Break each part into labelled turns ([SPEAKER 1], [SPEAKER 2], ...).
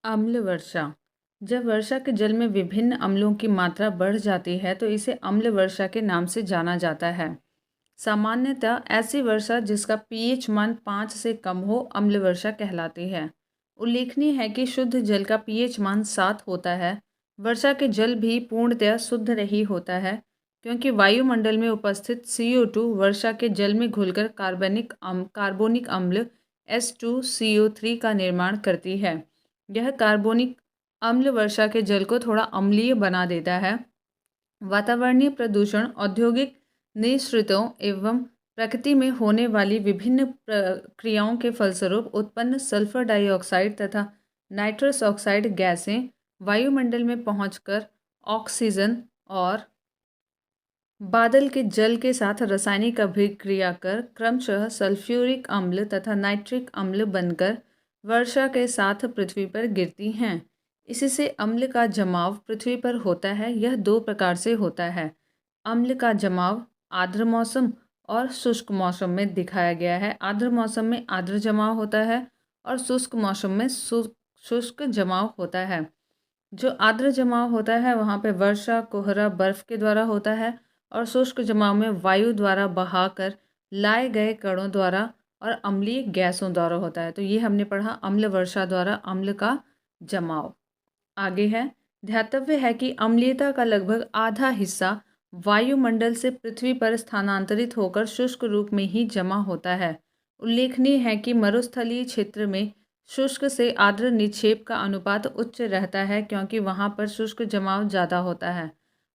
[SPEAKER 1] अम्ल वर्षा। जब वर्षा के जल में विभिन्न अम्लों की मात्रा बढ़ जाती है तो इसे अम्ल वर्षा के नाम से जाना जाता है। सामान्यतः ऐसी वर्षा जिसका पीएच मान 5 से कम हो अम्ल वर्षा कहलाती है। उल्लेखनीय है कि शुद्ध जल का पीएच मान 7 होता है। वर्षा के जल भी पूर्णतः शुद्ध नहीं होता है क्योंकि वायुमंडल में उपस्थित CO2 वर्षा के जल में घुलकर कार्बोनिक अम्ल H2CO3 का निर्माण करती है। यह कार्बोनिक अम्ल वर्षा के जल को थोड़ा अम्लीय बना देता है। वातावरणीय प्रदूषण, औद्योगिक निःसृतों एवं प्रकृति में होने वाली विभिन्न प्रक्रियाओं के फलस्वरूप उत्पन्न सल्फर डाइऑक्साइड तथा नाइट्रस ऑक्साइड गैसें वायुमंडल में पहुंचकर ऑक्सीजन और बादल के जल के साथ रासायनिक अभिक्रिया कर क्रमशः सल्फ्यूरिक अम्ल तथा नाइट्रिक अम्ल बनकर वर्षा के साथ पृथ्वी पर गिरती हैं। इससे अम्ल का जमाव पृथ्वी पर होता है। यह दो प्रकार से होता है। अम्ल का जमाव आर्द्र मौसम और शुष्क मौसम में दिखाया गया है। आर्द्र मौसम में आर्द्र जमाव होता है और शुष्क मौसम में शुष्क जमाव होता है। जो आर्द्र जमाव होता है वहाँ पे वर्षा, कोहरा, बर्फ के द्वारा होता है और शुष्क जमाव में वायु द्वारा बहाकर लाए गए कणों द्वारा और अम्लीय गैसों द्वारा होता है। तो ये हमने पढ़ा अम्ल वर्षा द्वारा अम्ल का जमाव। आगे है, ध्यातव्य है कि अम्लीयता का लगभग आधा हिस्सा वायुमंडल से पृथ्वी पर स्थानांतरित होकर शुष्क रूप में ही जमा होता है। उल्लेखनीय है कि मरुस्थलीय क्षेत्र में शुष्क से आर्द्र निक्षेप का अनुपात उच्च रहता है क्योंकि वहाँ पर शुष्क जमाव ज़्यादा होता है।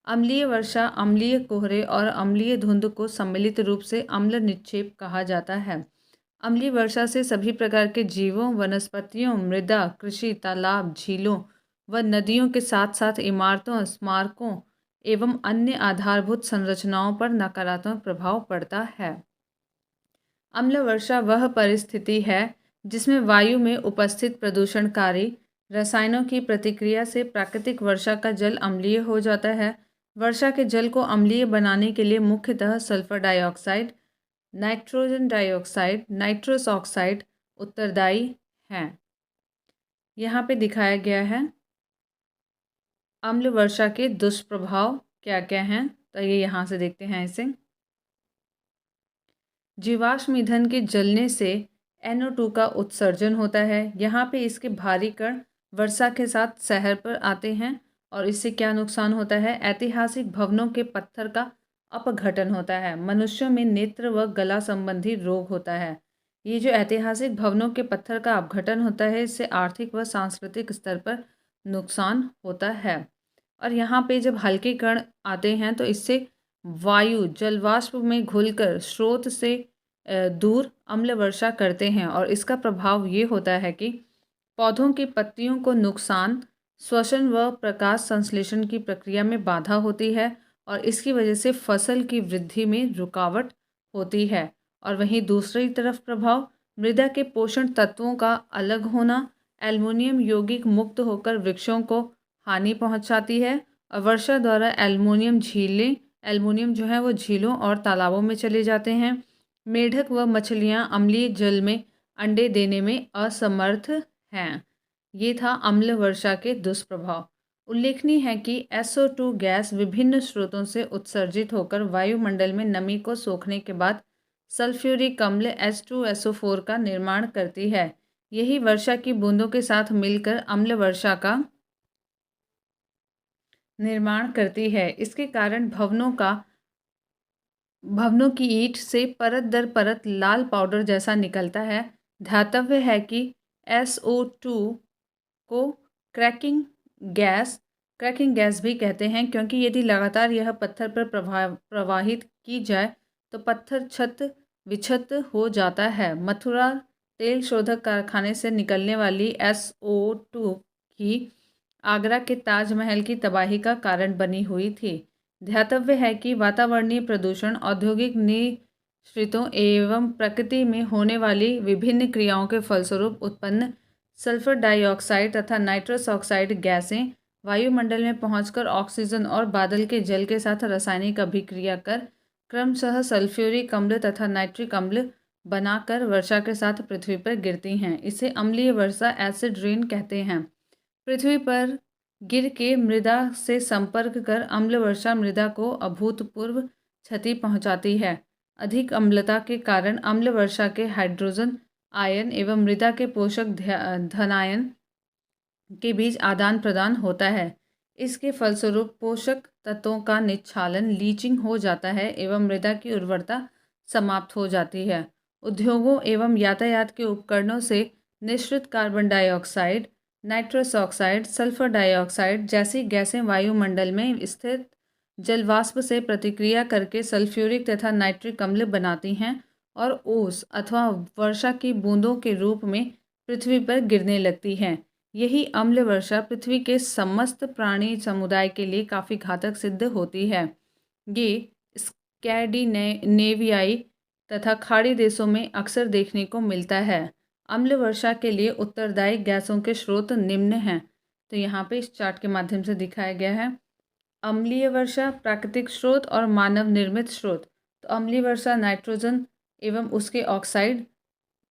[SPEAKER 1] अम्लीय वर्षा, अम्लीय कोहरे और अम्लीय धुंध को सम्मिलित रूप से अम्ल निक्षेप कहा जाता है। अम्लीय वर्षा से सभी प्रकार के जीवों, वनस्पतियों, मृदा, कृषि, तालाब, झीलों व नदियों के साथ साथ इमारतों, स्मारकों एवं अन्य आधारभूत संरचनाओं पर नकारात्मक प्रभाव पड़ता है। अम्ल वर्षा वह परिस्थिति है जिसमें वायु में उपस्थित प्रदूषणकारी रसायनों की प्रतिक्रिया से प्राकृतिक वर्षा का जल अम्लीय हो जाता है। वर्षा के जल को अम्लीय बनाने के लिए मुख्यतः sulphur dioxide, nitrogen dioxide, nitrous oxide उत्तरदायी हैं। यहाँ पे दिखाया गया है अम्ल वर्षा के दुष्प्रभाव क्या क्या हैं। तो ये यहाँ से देखते हैं इसे। जीवाश्म ईंधन के जलने से NO2 का उत्सर्जन होता है। यहाँ पे इसके भारी कण वर्षा के साथ शहर पर आते हैं और इससे क्या नुकसान होता है। ऐतिहासिक भवनों के पत्थर का अपघटन होता है। मनुष्यों में नेत्र व गला संबंधी रोग होता है। ये जो ऐतिहासिक भवनों के पत्थर का अपघटन होता है इससे आर्थिक व सांस्कृतिक स्तर पर नुकसान होता है। और यहाँ पे जब हल्के कण आते हैं तो इससे वायु जलवाष्प में घुलकर स्रोत से दूर अम्ल वर्षा करते हैं और इसका प्रभाव ये होता है कि पौधों की पत्तियों को नुकसान, श्वसन व प्रकाश संश्लेषण की प्रक्रिया में बाधा होती है और इसकी वजह से फसल की वृद्धि में रुकावट होती है। और वहीं दूसरी तरफ प्रभाव मृदा के पोषण तत्वों का अलग होना, एल्युमिनियम यौगिक मुक्त होकर वृक्षों को हानि पहुंचाती है और वर्षा द्वारा एल्युमिनियम जो है वो झीलों और तालाबों में चले जाते हैं। मेढक व मछलियाँ अम्लीय जल में अंडे देने में असमर्थ हैं। ये था अम्ल वर्षा के दुष्प्रभाव। उल्लेखनीय है कि SO2 गैस विभिन्न स्रोतों से उत्सर्जित होकर वायुमंडल में नमी को सोखने के बाद सल्फ्यूरिक अम्ल H2SO4 का निर्माण करती है। यही वर्षा की बूंदों के साथ मिलकर अम्ल वर्षा का निर्माण करती है। इसके कारण भवनों की ईंट से परत दर परत लाल पाउडर जैसा निकलता है। ध्यातव्य है कि SO2 को क्रैकिंग गैस भी कहते हैं क्योंकि यदि लगातार यह पत्थर पर प्रवाहित की जाए तो पत्थर छत विक्षत हो जाता है। मथुरा तेल शोधक कारखाने से निकलने वाली SO2 ही आगरा के ताजमहल की तबाही का कारण बनी हुई थी। ध्यातव्य है कि वातावरणीय प्रदूषण, औद्योगिक निःसृतों एवं प्रकृति में होने वाली विभिन्न क्रियाओं के फलस्वरूप उत्पन्न सल्फर डाइऑक्साइड तथा नाइट्रस ऑक्साइड गैसें वायुमंडल में पहुंचकर ऑक्सीजन और बादल के जल के साथ रासायनिक अभिक्रिया कर क्रमशः सल्फ्यूरिक अम्ल तथा नाइट्रिक अम्ल बनाकर वर्षा के साथ पृथ्वी पर गिरती हैं। इसे अम्लीय वर्षा एसिड रेन कहते हैं। पृथ्वी पर गिर के मृदा से संपर्क कर अम्ल वर्षा मृदा को अभूतपूर्व क्षति पहुंचाती है। अधिक अम्लता के कारण अम्ल वर्षा के हाइड्रोजन आयन एवं मृदा के पोषक धनायन के बीच आदान प्रदान होता है। इसके फलस्वरूप पोषक तत्वों का निच्छालन लीचिंग हो जाता है एवं मृदा की उर्वरता समाप्त हो जाती है। उद्योगों एवं यातायात के उपकरणों से निःसृत carbon dioxide, nitrous oxide, sulphur dioxide जैसी गैसें वायुमंडल में स्थित जलवाष्प से प्रतिक्रिया करके सल्फ्यूरिक तथा नाइट्रिक अम्ल बनाती हैं और ओस अथवा वर्षा की बूंदों के रूप में पृथ्वी पर गिरने लगती हैं। यही अम्ल वर्षा पृथ्वी के समस्त प्राणी समुदाय के लिए काफ़ी घातक सिद्ध होती है। ये स्कैंडिनेवियाई तथा खाड़ी देशों में अक्सर देखने को मिलता है। अम्ल वर्षा के लिए उत्तरदायी गैसों के स्रोत निम्न हैं। तो यहाँ पे इस चार्ट के माध्यम से दिखाया गया है। अम्लीय वर्षा, प्राकृतिक स्रोत और मानव निर्मित स्रोत। तो अम्लीय वर्षा नाइट्रोजन एवं उसके ऑक्साइड।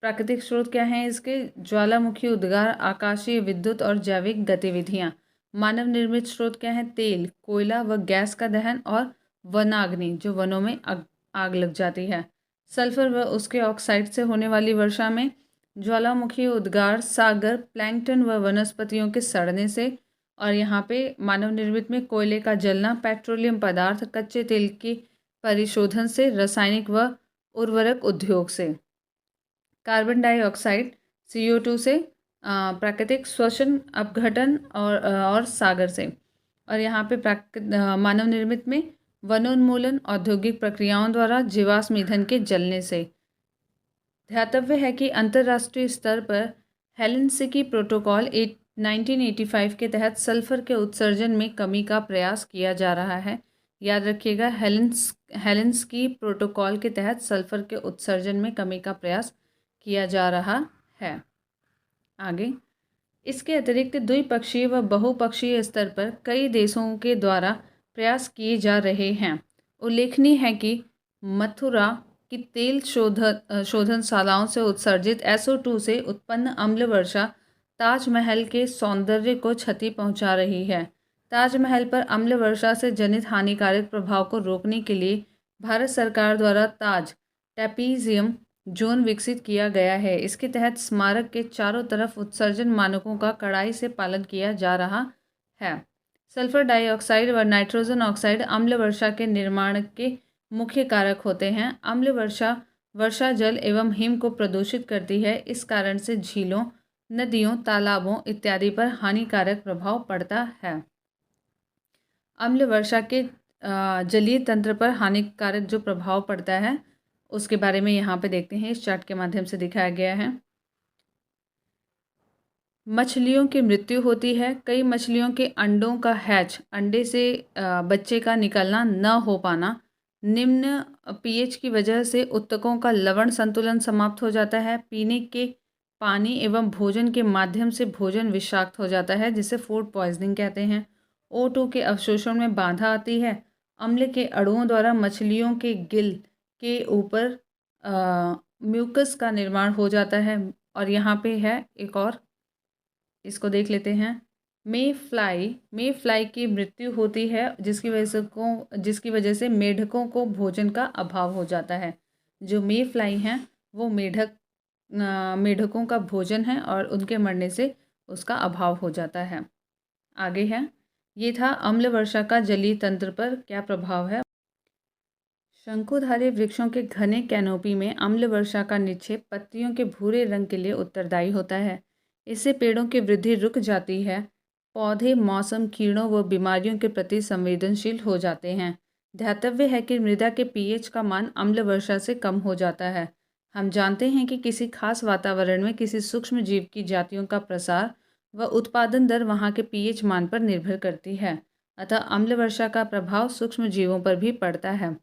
[SPEAKER 1] प्राकृतिक स्रोत क्या हैं इसके? ज्वालामुखी उद्गार, आकाशीय विद्युत और जैविक गतिविधियाँ। मानव निर्मित स्रोत क्या हैं? तेल, कोयला व गैस का दहन और वनाग्नि, जो वनों में आग लग जाती है। सल्फर व उसके ऑक्साइड से होने वाली वर्षा में ज्वालामुखी उद्गार, सागर, प्लैंकटन व वनस्पतियों के सड़ने से। और यहाँ पे मानव निर्मित में कोयले का जलना, पेट्रोलियम पदार्थ, कच्चे तेल की परिशोधन से, रासायनिक व उर्वरक उद्योग से। कार्बन डाइऑक्साइड CO2 से, प्राकृतिक श्वसन अपघटन और सागर से। और यहाँ पे मानव निर्मित में वनोन्मूलन, औद्योगिक प्रक्रियाओं द्वारा जीवाश्म ईंधन के जलने से। ध्यातव्य है कि अंतर्राष्ट्रीय स्तर पर हेलेंसिकी प्रोटोकॉल 1985 के तहत सल्फर के उत्सर्जन में कमी का प्रयास किया जा रहा है। याद रखिएगा, हेलेंसिकी प्रोटोकॉल के तहत सल्फर के उत्सर्जन में कमी का प्रयास किया जा रहा है। आगे, इसके अतिरिक्त द्विपक्षीय व बहुपक्षीय स्तर पर कई देशों के द्वारा प्रयास किए जा रहे हैं। उल्लेखनीय है कि मथुरा की तेल शोधनशालाओं से उत्सर्जित SO2 से उत्पन्न अम्ल वर्षा ताजमहल के सौंदर्य को क्षति पहुंचा रही है। ताजमहल पर अम्ल वर्षा से जनित हानिकारक प्रभाव को रोकने के लिए भारत सरकार द्वारा ताज टैपीजियम जोन विकसित किया गया है। इसके तहत स्मारक के चारों तरफ उत्सर्जन मानकों का कड़ाई से पालन किया जा रहा है। सल्फर डाइऑक्साइड व नाइट्रोजन ऑक्साइड अम्ल वर्षा के निर्माण के मुख्य कारक होते हैं। अम्ल वर्षा वर्षा जल एवं हिम को प्रदूषित करती है। इस कारण से झीलों, नदियों, तालाबों इत्यादि पर हानिकारक प्रभाव पड़ता है। अम्ल वर्षा के जलीय तंत्र पर हानिकारक जो प्रभाव पड़ता है उसके बारे में यहाँ पे देखते हैं। इस चार्ट के माध्यम से दिखाया गया है। मछलियों की मृत्यु होती है। कई मछलियों के अंडों का हैच, अंडे से बच्चे का निकलना न हो पाना, निम्न pH की वजह से उत्तकों का लवण संतुलन समाप्त हो जाता है। पीने के पानी एवं भोजन के माध्यम से भोजन विषाक्त हो जाता है, जिसे फूड पॉइजनिंग कहते हैं। O2 के अवशोषण में बाधा आती है। अम्ल के अणुओं द्वारा मछलियों के गिल के ऊपर म्यूकस का निर्माण हो जाता है। और यहाँ पे है एक और, इसको देख लेते हैं। मे फ्लाई की मृत्यु होती है, जिसकी वजह से मेढकों को भोजन का अभाव हो जाता है। जो मे फ्लाई हैं वो मेढकों का भोजन है और उनके मरने से उसका अभाव हो जाता है। आगे है, ये था अम्ल वर्षा का जलीय तंत्र पर क्या प्रभाव है। शंकुधारी वृक्षों के घने कैनोपी में अम्ल वर्षा का निक्षेप पत्तियों के भूरे रंग के लिए उत्तरदायी होता है। इससे पेड़ों की वृद्धि रुक जाती है। पौधे मौसम, कीड़ों व बीमारियों के प्रति संवेदनशील हो जाते हैं। ध्यातव्य है कि मृदा के pH का मान अम्ल वर्षा से कम हो जाता है। हम जानते हैं कि किसी खास वातावरण में किसी सूक्ष्म जीव की जातियों का प्रसार व उत्पादन दर वहाँ के pH मान पर निर्भर करती है। अतः अम्ल वर्षा का प्रभाव सूक्ष्म जीवों पर भी पड़ता है।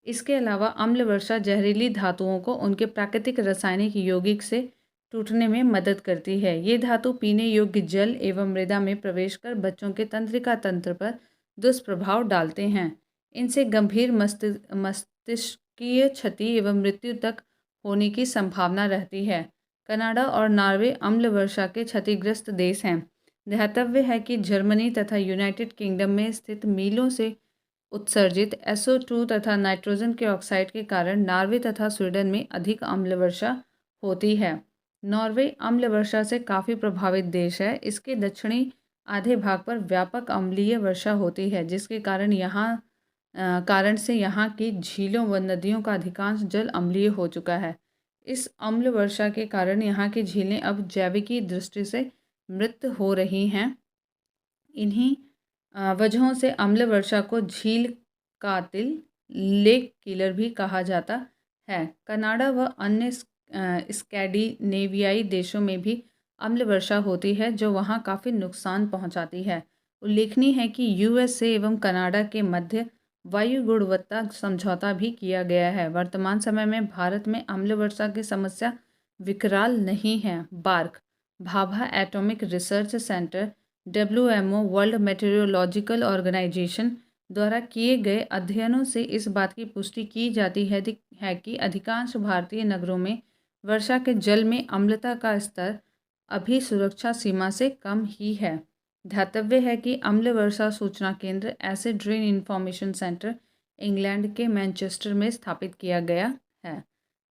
[SPEAKER 1] इसके अलावा अम्ल वर्षा जहरीली धातुओं को उनके प्राकृतिक रासायनिक यौगिक से टूटने में मदद करती है। ये धातु पीने योग्य जल एवं मृदा में प्रवेश कर बच्चों के तंत्रिका तंत्र पर दुष्प्रभाव डालते हैं। इनसे गंभीर मस्तिष्कीय क्षति एवं मृत्यु तक होने की संभावना रहती है। कनाडा और नॉर्वे अम्ल वर्षा के क्षतिग्रस्त देश हैं। ध्यातव्य है कि जर्मनी तथा यूनाइटेड किंगडम में स्थित मीलों से उत्सर्जित SO2 तथा नाइट्रोजन के ऑक्साइड के कारण नॉर्वे तथा स्वीडन में अधिक अम्ल वर्षा होती है। नॉर्वे अम्ल वर्षा से काफ़ी प्रभावित देश है। इसके दक्षिणी आधे भाग पर व्यापक अम्लीय वर्षा होती है, जिसके कारण से यहाँ की झीलों व नदियों का अधिकांश जल अम्लीय हो चुका है। इस अम्ल वर्षा के कारण यहाँ की झीलें अब जैविकी दृष्टि से मृत हो रही हैं। इन्हीं वजहों से अम्ल वर्षा को झील कातिल, लेक किलर भी कहा जाता है। कनाडा व अन्य स्कैंडिनेवियाई देशों में भी अम्ल वर्षा होती है, जो वहाँ काफ़ी नुकसान पहुँचाती है। उल्लेखनीय है कि USA एवं कनाडा के मध्य वायु गुणवत्ता समझौता भी किया गया है। वर्तमान समय में भारत में अम्ल वर्षा की समस्या विकराल नहीं है। BARC Bhabha atomic research centre WMO world meteorological organisation द्वारा किए गए अध्ययनों से इस बात की पुष्टि की जाती है कि अधिकांश भारतीय नगरों में वर्षा के जल में अम्लता का स्तर अभी सुरक्षा सीमा से कम ही है। ध्यातव्य है कि अम्ल वर्षा सूचना केंद्र acid rain information centre England के मैनचेस्टर में स्थापित किया गया है।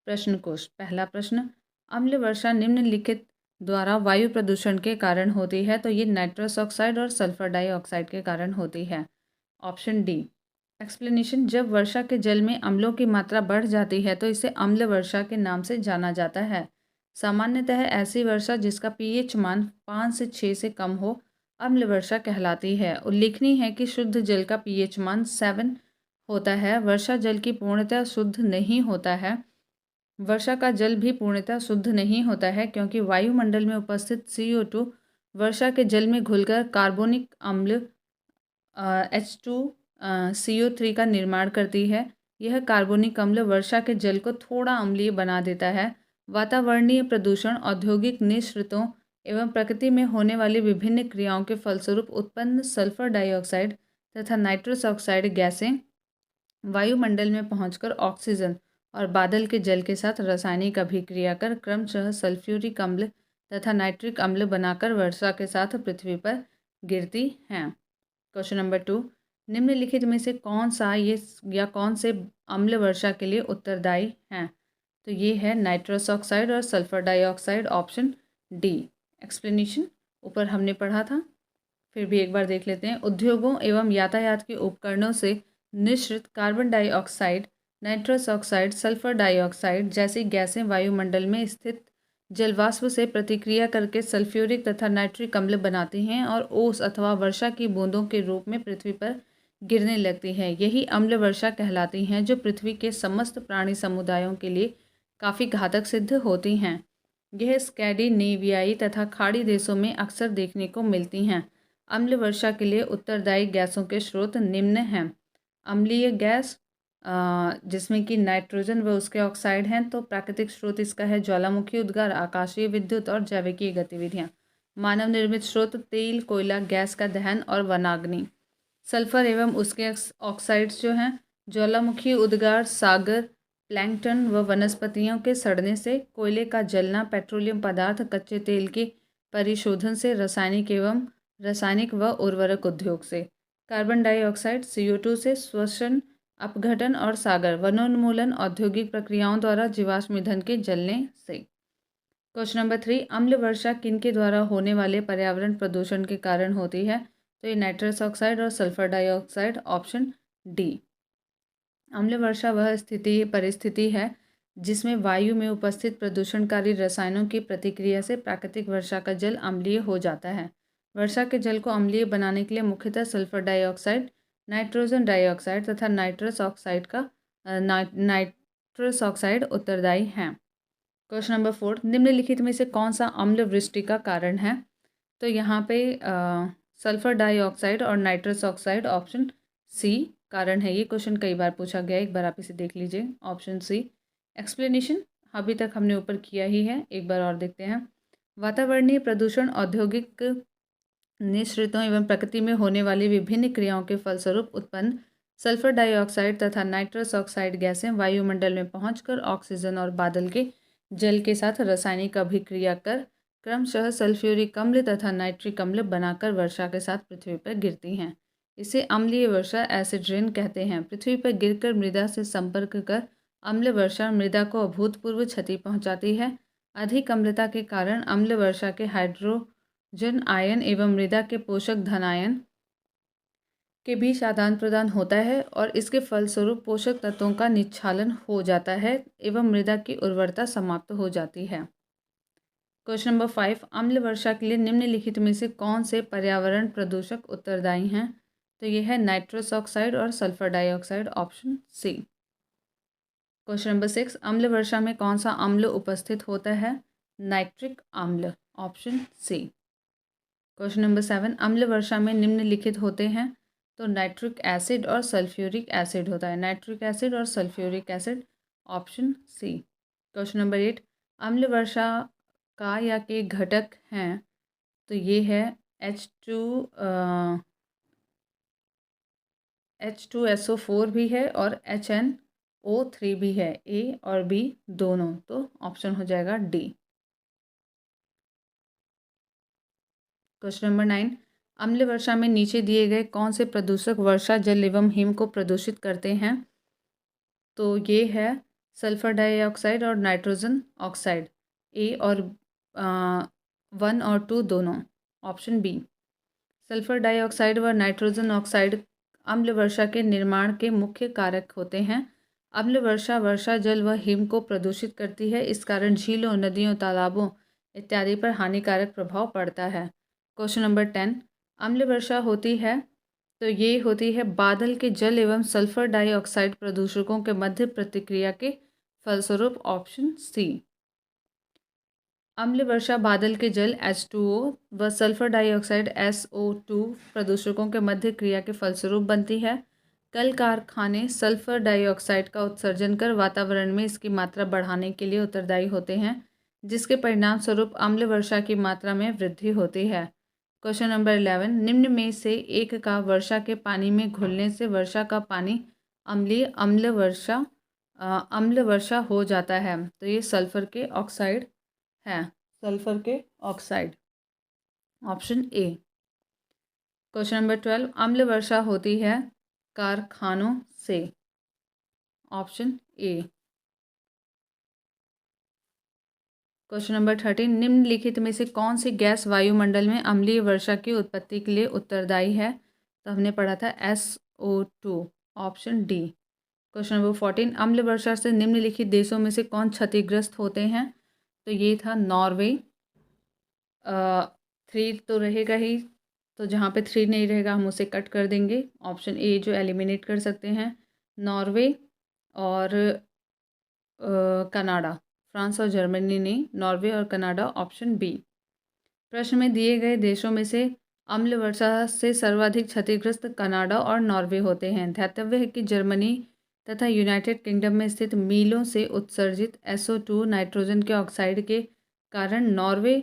[SPEAKER 1] प्रश्न कोश पहला प्रश्न, अम्ल वर्षा निम्नलिखित द्वारा वायु प्रदूषण के कारण होती है, तो ये नाइट्रस ऑक्साइड और सल्फर डाइऑक्साइड के कारण होती है। Option D. एक्सप्लेनेशन, जब वर्षा के जल में अम्लों की मात्रा बढ़ जाती है तो इसे अम्ल वर्षा के नाम से जाना जाता है। सामान्यतः ऐसी वर्षा जिसका pH मान 5 से 6 से कम हो अम्ल वर्षा कहलाती है। उल्लेखनीय है कि शुद्ध जल का pH मान 7 होता है। वर्षा जल की पूर्णतः शुद्ध नहीं होता है। वर्षा का जल भी पूर्णतः शुद्ध नहीं होता है, क्योंकि वायुमंडल में उपस्थित CO2 वर्षा के जल में घुलकर कार्बोनिक अम्ल H2CO3 का निर्माण करती है। यह कार्बोनिक अम्ल वर्षा के जल को थोड़ा अम्लीय बना देता है। वातावरणीय प्रदूषण, औद्योगिक निःसृतों एवं प्रकृति में होने वाली विभिन्न क्रियाओं के फलस्वरूप उत्पन्न सल्फर डाइऑक्साइड तथा नाइट्रस ऑक्साइड गैसें वायुमंडल में पहुंचकर ऑक्सीजन और बादल के जल के साथ रासायनिक अभिक्रिया कर क्रमशः सल्फ्यूरिक अम्ल तथा नाइट्रिक अम्ल बनाकर वर्षा के साथ पृथ्वी पर गिरती हैं। क्वेश्चन नंबर 2, निम्नलिखित में से कौन से अम्ल वर्षा के लिए उत्तरदायी हैं? तो ये है नाइट्रस ऑक्साइड और sulphur dioxide, option D. Explanation ऊपर हमने पढ़ा था, फिर भी एक बार देख लेते हैं। उद्योगों एवं यातायात के उपकरणों से निःसृत carbon dioxide, nitrous oxide, sulphur dioxide जैसी गैसें वायुमंडल में स्थित जलवाष्प से प्रतिक्रिया करके सल्फ्यूरिक तथा नाइट्रिक अम्ल बनाती हैं और ओस अथवा वर्षा की बूंदों के रूप में पृथ्वी पर गिरने लगती हैं। यही अम्ल वर्षा कहलाती हैं, जो पृथ्वी के समस्त प्राणी समुदायों के लिए काफ़ी घातक सिद्ध होती हैं। यह स्कैंडिनेवियाई तथा खाड़ी देशों में अक्सर देखने को मिलती हैं। अम्ल वर्षा के लिए उत्तरदायी गैसों के स्रोत निम्न हैं। अम्लीय गैस, जिसमें कि नाइट्रोजन व उसके ऑक्साइड हैं, तो प्राकृतिक स्रोत इसका है ज्वालामुखी उद्गार, आकाशीय विद्युत और जैविकीय गतिविधियाँ। मानव निर्मित स्रोत तेल, कोयला, गैस का दहन और वनाग्नि। सल्फर एवं उसके ऑक्साइड्स जो हैं, ज्वालामुखी उद्गार, सागर, प्लैंकटन व वनस्पतियों के सड़ने से, कोयले का जलना, पेट्रोलियम पदार्थ, कच्चे तेल के परिशोधन से, रासायनिक व उर्वरक उद्योग से। कार्बन डाइऑक्साइड CO2 से, श्वसन, अपघटन और सागर, वनोन्मूलन, औद्योगिक प्रक्रियाओं द्वारा जीवाश्म ईंधन के जलने से। क्वेश्चन नंबर 3, अम्ल वर्षा किनके द्वारा होने वाले पर्यावरण प्रदूषण के कारण होती है? तो ये नाइट्रस ऑक्साइड और सल्फर डाइऑक्साइड, ऑप्शन डी। अम्ल वर्षा वह परिस्थिति है जिसमें वायु में उपस्थित प्रदूषणकारी रसायनों की प्रतिक्रिया से प्राकृतिक वर्षा का जल अम्लीय हो जाता है। वर्षा के जल को अम्लीय बनाने के लिए मुख्यतः सल्फर डाइऑक्साइड, नाइट्रोजन डाइऑक्साइड तथा नाइट्रस ऑक्साइड उत्तरदायी हैं। क्वेश्चन नंबर 4, निम्नलिखित में से कौन सा अम्ल वृष्टि का कारण है? तो यहाँ पे सल्फर डाइऑक्साइड और नाइट्रस ऑक्साइड, ऑप्शन सी कारण है। ये क्वेश्चन कई बार पूछा गया है, एक बार आप इसे देख लीजिए, ऑप्शन सी। एक्सप्लेनेशन अभी तक हमने ऊपर किया ही है, एक बार और देखते हैं। वातावरणीय प्रदूषण, औद्योगिक निःसृतों एवं प्रकृति में होने वाली विभिन्न क्रियाओं के फलस्वरूप उत्पन्न सल्फर डाइऑक्साइड तथा नाइट्रस ऑक्साइड गैसें वायुमंडल में पहुंचकर ऑक्सीजन और बादल के जल के साथ रासायनिक अभिक्रिया कर क्रमशः सल्फ्यूरिक अम्ल तथा नाइट्रिक अम्ल बनाकर वर्षा के साथ पृथ्वी पर गिरती हैं। इसे अम्लीय वर्षा एसिड रेन कहते हैं। पृथ्वी पर गिरकर मृदा से संपर्क कर अम्ल वर्षा मृदा को अभूतपूर्व क्षति पहुंचाती है। अधिक अम्लता के कारण अम्ल वर्षा के हाइड्रोजन आयन एवं मृदा के पोषक धनायन के बीच आदान प्रदान होता है और इसके फलस्वरूप पोषक तत्वों का निच्छालन हो जाता है एवं मृदा की उर्वरता समाप्त हो जाती है। क्वेश्चन नंबर 5, अम्ल वर्षा के लिए निम्नलिखित में से कौन से पर्यावरण प्रदूषक उत्तरदायी हैं? तो यह है नाइट्रस ऑक्साइड और sulphur dioxide, option C. Question number 6, अम्ल वर्षा में कौन सा अम्ल उपस्थित होता है? नाइट्रिक अम्ल, ऑप्शन सी। क्वेश्चन नंबर 7, अम्ल वर्षा में निम्नलिखित होते हैं? तो नाइट्रिक एसिड और सल्फ्यूरिक एसिड होता है। नाइट्रिक एसिड और sulphuric acid, option C. Question number 8, अम्ल वर्षा का या के घटक हैं? तो ये है H2SO4 भी है और HNO3 भी है, ए और बी दोनों, तो ऑप्शन हो जाएगा डी। क्वेश्चन नंबर 9, अम्ल वर्षा में नीचे दिए गए कौन से प्रदूषक वर्षा जल एवं हिम को प्रदूषित करते हैं? तो ये है सल्फर डाइऑक्साइड और नाइट्रोजन ऑक्साइड, ए और 1 और 2 दोनों, ऑप्शन बी। सल्फर डाइऑक्साइड व नाइट्रोजन ऑक्साइड अम्ल वर्षा के निर्माण के मुख्य कारक होते हैं। अम्ल वर्षा वर्षा जल व हिम को प्रदूषित करती है। इस कारण झीलों, नदियों, तालाबों इत्यादि पर हानिकारक प्रभाव पड़ता है। क्वेश्चन नंबर 10, अम्ल वर्षा होती है तो ये होती है बादल के जल एवं सल्फर डाइऑक्साइड प्रदूषकों के मध्य प्रतिक्रिया के फलस्वरूप, ऑप्शन सी। अम्ल वर्षा बादल के जल H2O व सल्फर डाइऑक्साइड SO2 प्रदूषकों के मध्य क्रिया के फलस्वरूप बनती है। कल कारखाने सल्फर डाइऑक्साइड का उत्सर्जन कर वातावरण में इसकी मात्रा बढ़ाने के लिए उत्तरदायी होते हैं, जिसके परिणाम स्वरूप अम्ल वर्षा की मात्रा में वृद्धि होती है। क्वेश्चन नंबर 11, निम्न में से एक का वर्षा के पानी में घुलने से वर्षा का पानी अम्लीय अम्ल वर्षा हो जाता है। तो ये सल्फर के ऑक्साइड है, सल्फर के oxide, option A. Question number 12, अम्ल वर्षा होती है कारखानों से, ऑप्शन ए। क्वेश्चन नंबर 13, निम्नलिखित में से कौन सी गैस वायुमंडल में अम्लीय वर्षा की उत्पत्ति के लिए उत्तरदायी है? तो हमने पढ़ा था SO2, option D. Question number 14, अम्ल वर्षा से निम्नलिखित देशों में से कौन क्षतिग्रस्त होते हैं? तो ये था नॉर्वे। 3 तो रहेगा ही, तो जहाँ पे 3 नहीं रहेगा हम उसे कट कर देंगे। ऑप्शन ए जो एलिमिनेट कर सकते हैं, नॉर्वे और कनाडा। फ्रांस और जर्मनी नहीं, नॉर्वे और कनाडा, ऑप्शन बी। प्रश्न में दिए गए देशों में से अम्ल वर्षा से सर्वाधिक क्षतिग्रस्त कनाडा और नॉर्वे होते हैं। ध्यातव्य है कि जर्मनी तथा यूनाइटेड किंगडम में स्थित मीलों से उत्सर्जित SO2 नाइट्रोजन के ऑक्साइड के कारण नॉर्वे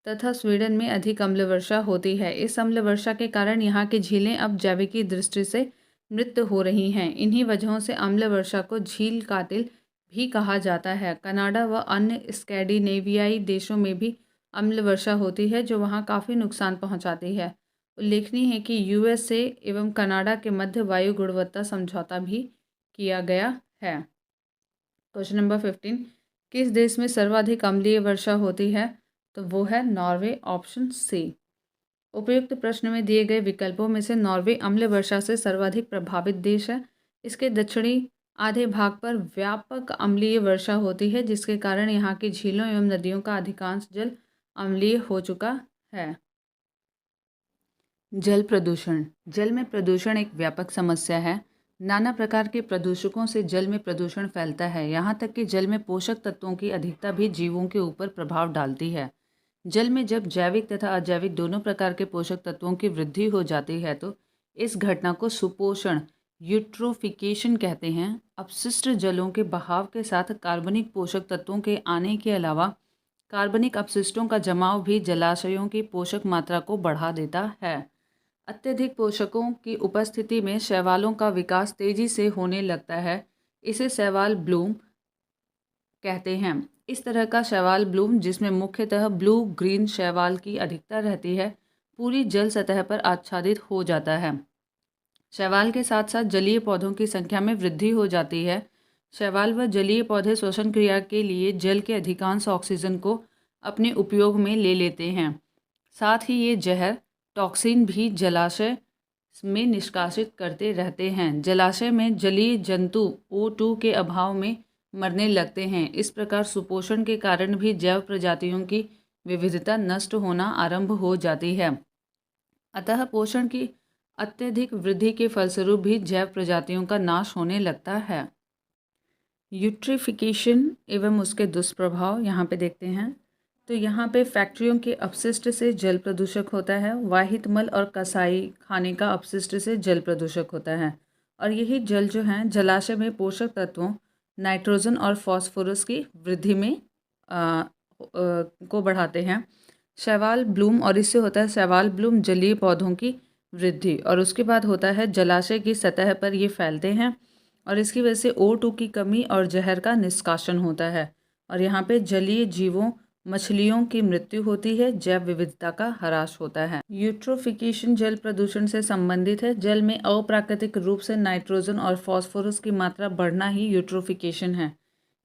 [SPEAKER 1] तथा स्वीडन में अधिक अम्ल वर्षा होती है। इस अम्ल वर्षा के कारण यहाँ की झीलें अब जैविकी दृष्टि से मृत हो रही हैं। इन्हीं वजहों से अम्ल वर्षा को झील कातिल भी कहा जाता है। कनाडा व अन्य स्कैंडिनेवियाई देशों में भी अम्ल वर्षा होती है, जो वहाँ काफ़ी नुकसान पहुँचाती है। उल्लेखनीय है कि USA एवं कनाडा के मध्य वायु गुणवत्ता समझौता भी किया गया है। क्वेश्चन नंबर 15, किस देश में सर्वाधिक अम्लीय वर्षा होती है? तो वो है नॉर्वे, ऑप्शन सी। उपयुक्त प्रश्न में दिए गए विकल्पों में से नॉर्वे अम्ल वर्षा से सर्वाधिक प्रभावित देश है। इसके दक्षिणी आधे भाग पर व्यापक अम्लीय वर्षा होती है, जिसके कारण यहाँ की झीलों एवं नदियों का अधिकांश जल अम्लीय हो चुका है। जल प्रदूषण। जल में प्रदूषण एक व्यापक समस्या है। नाना प्रकार के प्रदूषकों से जल में प्रदूषण फैलता है। यहाँ तक कि जल में पोषक तत्वों की अधिकता भी जीवों के ऊपर प्रभाव डालती है। जल में जब जैविक तथा अजैविक दोनों प्रकार के पोषक तत्वों की वृद्धि हो जाती है तो इस घटना को सुपोषण, यूट्रोफिकेशन कहते हैं। अपशिष्ट जलों के बहाव के साथ कार्बनिक पोषक तत्वों के आने के अलावा कार्बनिक अपशिष्टों का जमाव भी जलाशयों की पोषक मात्रा को बढ़ा देता है। अत्यधिक पोषकों की उपस्थिति में शैवालों का विकास तेजी से होने लगता है। इसे शैवाल ब्लूम कहते हैं। इस तरह का शैवाल ब्लूम, जिसमें मुख्यतः ब्लू ग्रीन शैवाल की अधिकता रहती है, पूरी जल सतह पर आच्छादित हो जाता है। शैवाल के साथ साथ जलीय पौधों की संख्या में वृद्धि हो जाती है। शैवाल व जलीय पौधे श्वसन क्रिया के लिए जल के अधिकांश ऑक्सीजन को अपने उपयोग में ले लेते हैं। साथ ही ये जहर टॉक्सिन भी जलाशय में निष्कासित करते रहते हैं। जलाशय में जलीय जंतु O2 के अभाव में मरने लगते हैं। इस प्रकार सुपोषण के कारण भी जैव प्रजातियों की विविधता नष्ट होना आरंभ हो जाती है। अतः पोषण की अत्यधिक वृद्धि के फलस्वरूप भी जैव प्रजातियों का नाश होने लगता है। यूट्रिफिकेशन एवं उसके दुष्प्रभाव यहाँ पे देखते हैं। तो यहाँ पे फैक्ट्रियों के अपशिष्ट से जल प्रदूषक होता है। वाहित मल और कसाई खाने का अपशिष्ट से जल प्रदूषक होता है। और यही जल जो है जलाशय में पोषक तत्वों नाइट्रोजन और फॉस्फोरस की वृद्धि में को बढ़ाते हैं। शैवाल ब्लूम, और इससे होता है शैवाल ब्लूम जलीय पौधों की वृद्धि, और उसके बाद होता है जलाशय की सतह पर ये फैलते हैं और इसकी वजह से O2 की कमी और जहर का निष्कासन होता है। और यहाँ पे जलीय जीवों मछलियों की मृत्यु होती है, जैव विविधता का ह्रास होता है। यूट्रोफिकेशन जल प्रदूषण से संबंधित है। जल में अप्राकृतिक रूप से नाइट्रोजन और फास्फोरस की मात्रा बढ़ना ही यूट्रोफिकेशन है।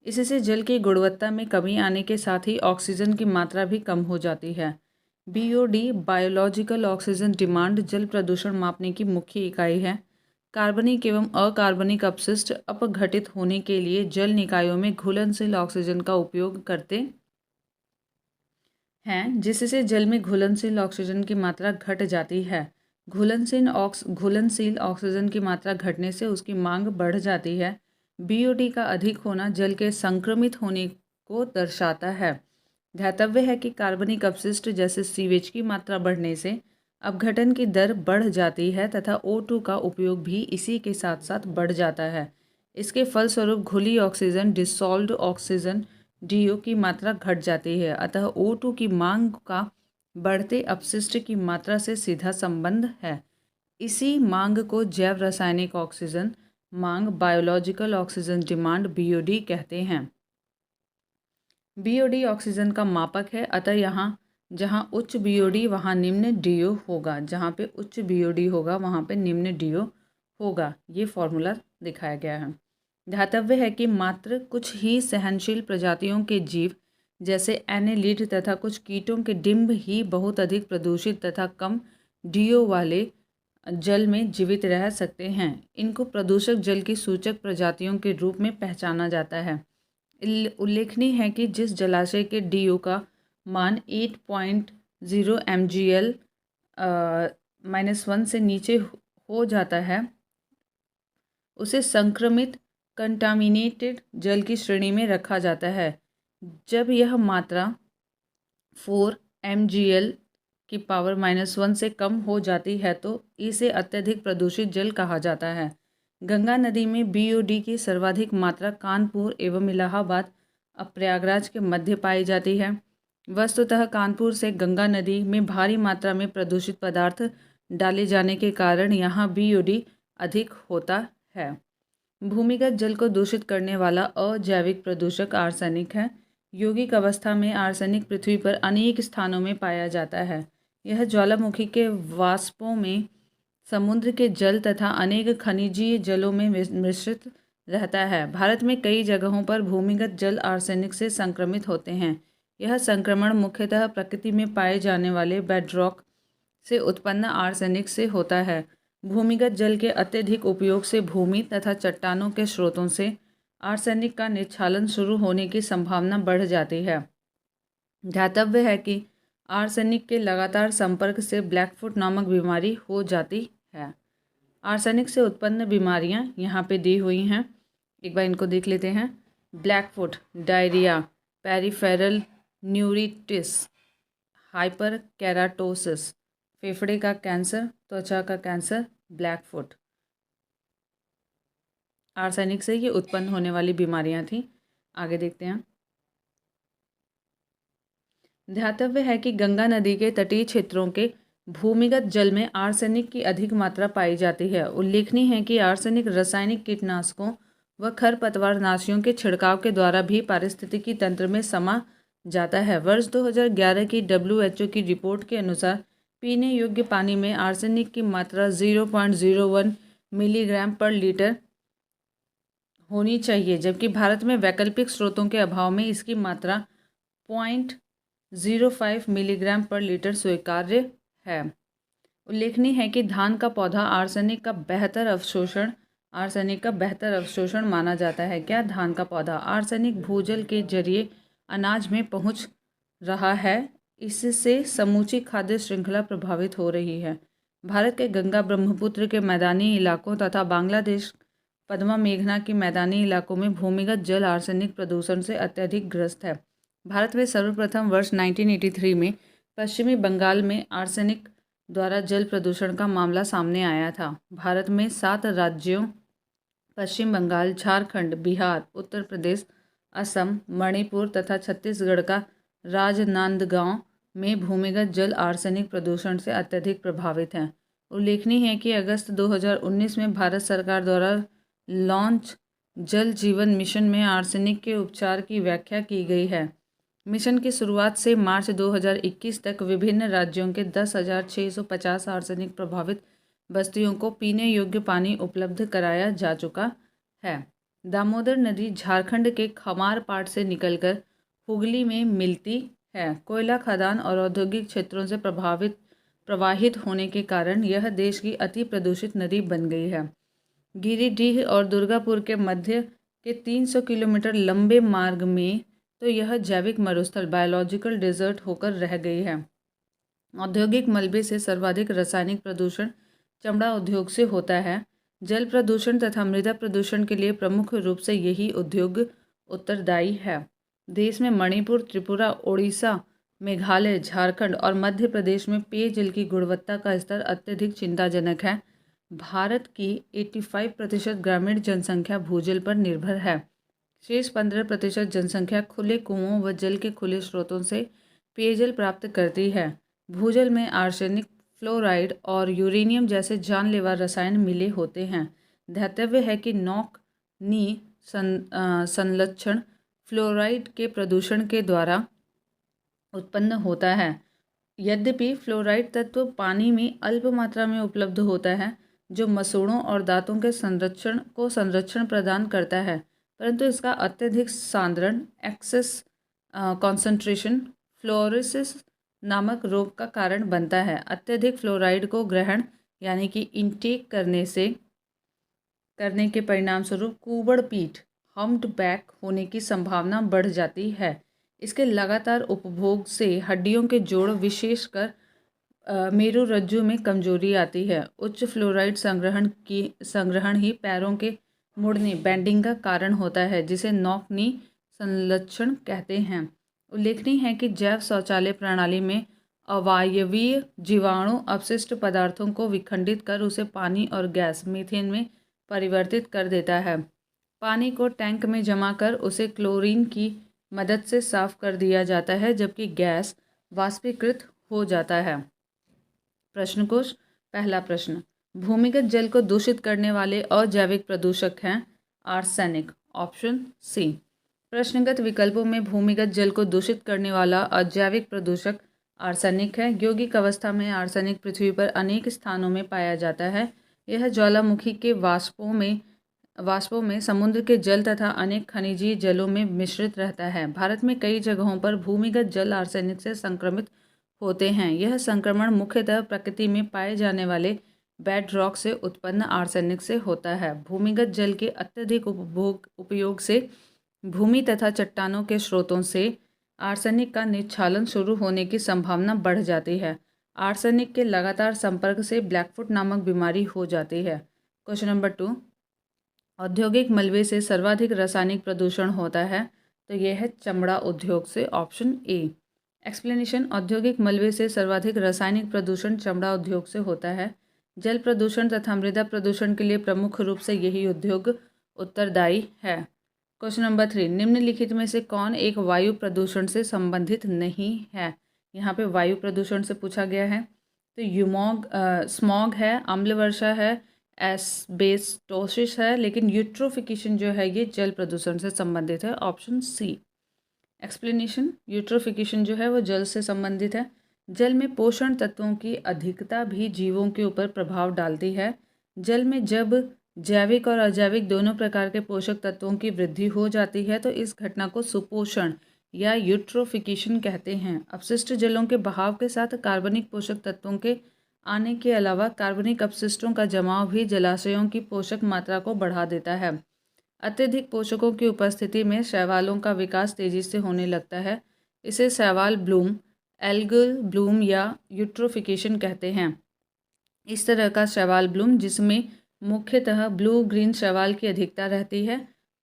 [SPEAKER 1] इससे जल की गुणवत्ता में कमी आने के साथ ही ऑक्सीजन की मात्रा भी कम हो जाती है। BOD बायोलॉजिकल ऑक्सीजन डिमांड जल प्रदूषण मापने की मुख्य इकाई है। कार्बनिक एवं अकार्बनिक अपशिष्ट अपघटित होने के लिए जल निकायों में घुलनशील ऑक्सीजन का उपयोग करते हैं, जिससे जल में घुलनशील ऑक्सीजन की मात्रा घट जाती है। घुलनशील ऑक्सीजन की मात्रा घटने से उसकी मांग बढ़ जाती है। BOD का अधिक होना जल के संक्रमित होने को दर्शाता है। ध्यातव्य है कि कार्बनिक अपशिष्ट जैसे सीवेज की मात्रा बढ़ने से अपघटन की दर बढ़ जाती है तथा O2 का उपयोग भी इसी के साथ साथ बढ़ जाता है। इसके फलस्वरूप घुली ऑक्सीजन डिसॉल्व्ड ऑक्सीजन DO की मात्रा घट जाती है। अतः O2 की मांग का बढ़ते अपशिष्ट की मात्रा से सीधा संबंध है। इसी मांग को जैव रासायनिक ऑक्सीजन मांग बायोलॉजिकल ऑक्सीजन डिमांड BOD कहते हैं। BOD ऑक्सीजन का मापक है, अतः यहाँ जहाँ उच्च BOD वहाँ निम्न DO होगा। जहाँ पे उच्च BOD होगा वहाँ पे निम्न DO होगा। ये फॉर्मूला दिखाया गया है। ध्यातव्य है कि मात्र कुछ ही सहनशील प्रजातियों के जीव जैसे एनेलिड तथा कुछ कीटों के डिंब ही बहुत अधिक प्रदूषित तथा कम DO वाले जल में जीवित रह सकते हैं। इनको प्रदूषक जल की सूचक प्रजातियों के रूप में पहचाना जाता है। उल्लेखनीय है कि जिस जलाशय के DO का मान 8.0 mgl -1 से नीचे हो जाता है उसे संक्रमित कंटामिनेटेड जल की श्रेणी में रखा जाता है। जब यह मात्रा 4 mgl की पावर -1 से कम हो जाती है तो इसे अत्यधिक प्रदूषित जल कहा जाता है। गंगा नदी में BOD की सर्वाधिक मात्रा कानपुर एवं इलाहाबाद और प्रयागराज के मध्य पाई जाती है। वस्तुतः कानपुर से गंगा नदी में भारी मात्रा में प्रदूषित पदार्थ डाले जाने के कारण यहाँ BOD अधिक होता है। भूमिगत जल को दूषित करने वाला अजैविक प्रदूषक आर्सेनिक है। यौगिक अवस्था में आर्सेनिक पृथ्वी पर अनेक स्थानों में पाया जाता है। यह ज्वालामुखी के वाष्पों में, समुद्र के जल तथा अनेक खनिजीय जलों में मिश्रित रहता है। भारत में कई जगहों पर भूमिगत जल आर्सेनिक से संक्रमित होते हैं। यह संक्रमण मुख्यतः प्रकृति में पाए जाने वाले बेडरॉक से उत्पन्न आर्सेनिक से होता है। भूमिगत जल के अत्यधिक उपयोग से भूमि तथा चट्टानों के स्रोतों से आर्सेनिक का निस्खलन शुरू होने की संभावना बढ़ जाती है। ध्यातव्य है कि आर्सेनिक के लगातार संपर्क से ब्लैकफुट नामक बीमारी हो जाती है। आर्सेनिक से उत्पन्न बीमारियां यहाँ पे दी हुई हैं, एक बार इनको देख लेते हैं। Blackfoot, diarrhoea, peripheral neuritis, hyper keratosis, फेफड़े का कैंसर, त्वचा का कैंसर, ब्लैकफुट। आर्सेनिक से ये उत्पन्न होने वाली बीमारियां थी। आगे देखते हैं। ध्यातव्य है कि गंगा नदी के तटीय क्षेत्रों के भूमिगत जल में आर्सेनिक की अधिक मात्रा पाई जाती है। उल्लेखनीय है कि आर्सेनिक रासायनिक कीटनाशकों वह खरपतवारनाशियों के छिड़काव के द्वारा भी पारिस्थितिकी तंत्र में समा जाता है। वर्ष 2011 की WHO की रिपोर्ट के अनुसार पीने योग्य पानी में आर्सेनिक की मात्रा 0.01 मिलीग्राम पर लीटर होनी चाहिए, जबकि भारत में वैकल्पिक स्रोतों के अभाव में इसकी मात्रा 0.05 मिलीग्राम पर लीटर स्वीकार्य है। उल्लेखनीय है कि धान का पौधा आर्सेनिक का बेहतर अवशोषण माना जाता है। क्या धान का पौधा आर्सेनिक भूजल के जरिए अनाज में पहुंच रहा है? इससे समूची खाद्य श्रृंखला प्रभावित हो रही है। भारत के गंगा ब्रह्मपुत्र के मैदानी इलाकों तथा बांग्लादेश पद्मा मेघना के मैदानी इलाकों में भूमिगत जल आर्सेनिक प्रदूषण से अत्यधिक ग्रस्त है। भारत में सर्वप्रथम वर्ष 1983 में पश्चिमी बंगाल में आर्सेनिक द्वारा जल प्रदूषण का मामला सामने आया था। भारत में 7 राज्यों पश्चिम बंगाल, झारखंड, बिहार, उत्तर प्रदेश, असम, मणिपुर तथा छत्तीसगढ़ का राजनांदगांव में भूमिगत जल आर्सेनिक प्रदूषण से अत्यधिक प्रभावित हैं। उल्लेखनीय है कि अगस्त 2019 में भारत सरकार द्वारा लॉन्च जल जीवन मिशन में आर्सेनिक के उपचार की व्याख्या की गई है। मिशन की शुरुआत से मार्च 2021 तक विभिन्न राज्यों के 10,650 आर्सेनिक प्रभावित बस्तियों को पीने योग्य पानी उपलब्ध कराया जा चुका है। दामोदर नदी झारखंड के खमारपाट से निकलकर हुगली में मिलती है। कोयला खदान और औद्योगिक क्षेत्रों से प्रवाहित होने के कारण यह देश की अति प्रदूषित नदी बन गई है। गिरिडीह और दुर्गापुर के मध्य के 300 किलोमीटर लंबे मार्ग में तो यह जैविक मरुस्थल बायोलॉजिकल डेजर्ट होकर रह गई है। औद्योगिक मलबे से सर्वाधिक रासायनिक प्रदूषण चमड़ा उद्योग से होता है। जल प्रदूषण तथा मृदा प्रदूषण के लिए प्रमुख रूप से यही उद्योग उत्तरदायी है। देश में मणिपुर, त्रिपुरा, ओडिशा, मेघालय, झारखंड और मध्य प्रदेश में पेयजल की गुणवत्ता का स्तर अत्यधिक चिंताजनक है। भारत की 85% ग्रामीण जनसंख्या भूजल पर निर्भर है। शेष 15% जनसंख्या खुले कुओं व जल के खुले स्रोतों से पेयजल प्राप्त करती है। भूजल में आर्सेनिक, फ्लोराइड और यूरेनियम जैसे जानलेवा रसायन मिले होते हैं। ध्यातव्य है कि नॉक नी संलक्षण फ्लोराइड के प्रदूषण के द्वारा उत्पन्न होता है। यद्यपि फ्लोराइड तत्व पानी में अल्प मात्रा में उपलब्ध होता है, जो मसूड़ों और दांतों के संरक्षण प्रदान करता है, परंतु इसका अत्यधिक सांद्रण एक्सेस कॉन्सेंट्रेशन फ्लोरोसिस नामक रोग का कारण बनता है। अत्यधिक फ्लोराइड को ग्रहण यानी कि इनटेक करने के परिणाम स्वरूप कुबड़ पीठ हम्प्ड बैक होने की संभावना बढ़ जाती है। इसके लगातार उपभोग से हड्डियों के जोड़ विशेषकर मेरुरज्जु में कमजोरी आती है। उच्च फ्लोराइड संग्रहण ही पैरों के मुड़ने बेंडिंग का कारण होता है, जिसे नॉक नी संलक्षण कहते हैं। उल्लेखनीय है कि जैव शौचालय प्रणाली में अवायवीय जीवाणु अपशिष्ट पदार्थों को विखंडित कर उसे पानी और गैस मीथेन में परिवर्तित कर देता है। पानी को टैंक में जमा कर उसे क्लोरीन की मदद से साफ कर दिया जाता है, जबकि गैस वाष्पीकृत हो जाता है। प्रश्नकोश पहला प्रश्न, भूमिगत जल को दूषित करने वाले अजैविक प्रदूषक हैं आर्सेनिक। Option C. प्रश्नगत विकल्पों में भूमिगत जल को दूषित करने वाला अजैविक प्रदूषक आर्सेनिक है। यौगिक अवस्था में आर्सेनिक पृथ्वी पर अनेक स्थानों में पाया जाता है। यह ज्वालामुखी के वाष्पों में समुद्र के जल तथा अनेक खनिजीय जलों में मिश्रित रहता है। भारत में कई जगहों पर भूमिगत जल आर्सेनिक से संक्रमित होते हैं। यह संक्रमण मुख्यतः प्रकृति में पाए जाने वाले बेड रॉक से उत्पन्न आर्सेनिक से होता है। भूमिगत जल के अत्यधिक उपयोग से भूमि तथा चट्टानों के स्रोतों से आर्सेनिक का निस्खलन शुरू होने की संभावना बढ़ जाती है। आर्सेनिक के लगातार संपर्क से ब्लैकफुट नामक बीमारी हो जाती है। क्वेश्चन नंबर 2, औद्योगिक मलबे से सर्वाधिक रासायनिक प्रदूषण होता है, तो यह है चमड़ा उद्योग से। Option A. एक्सप्लेनेशन, औद्योगिक मलबे से सर्वाधिक रासायनिक प्रदूषण चमड़ा उद्योग से होता है। जल प्रदूषण तथा मृदा प्रदूषण के लिए प्रमुख रूप से यही उद्योग उत्तरदायी है। क्वेश्चन नंबर 3, निम्नलिखित में से कौन एक वायु प्रदूषण से संबंधित नहीं है? यहाँ पे वायु प्रदूषण से पूछा गया है, तो स्मॉग है, अम्ल वर्षा है, एस्बेस्टोसिस है, लेकिन यूट्रोफिकेशन जो है ये जल प्रदूषण से संबंधित है। Option C. एक्सप्लेनेशन, यूट्रोफिकेशन जो है वो जल से संबंधित है। जल में पोषण तत्वों की अधिकता भी जीवों के ऊपर प्रभाव डालती है। जल में जब जैविक और अजैविक दोनों प्रकार के पोषक तत्वों की वृद्धि हो जाती है तो इस घटना को सुपोषण या यूट्रोफिकेशन कहते हैं। अपशिष्ट जलों के बहाव के साथ कार्बनिक पोषक तत्वों के आने के अलावा कार्बनिक अपशिष्टों का जमाव भी जलाशयों की पोषक मात्रा को बढ़ा देता है। अत्यधिक पोषकों की उपस्थिति में शैवालों का विकास तेजी से होने लगता है। इसे शैवाल ब्लूम, एल्गल ब्लूम या यूट्रोफिकेशन कहते हैं। इस तरह का शैवाल ब्लूम, जिसमें मुख्यतः ब्लू ग्रीन शैवाल की अधिकता रहती है,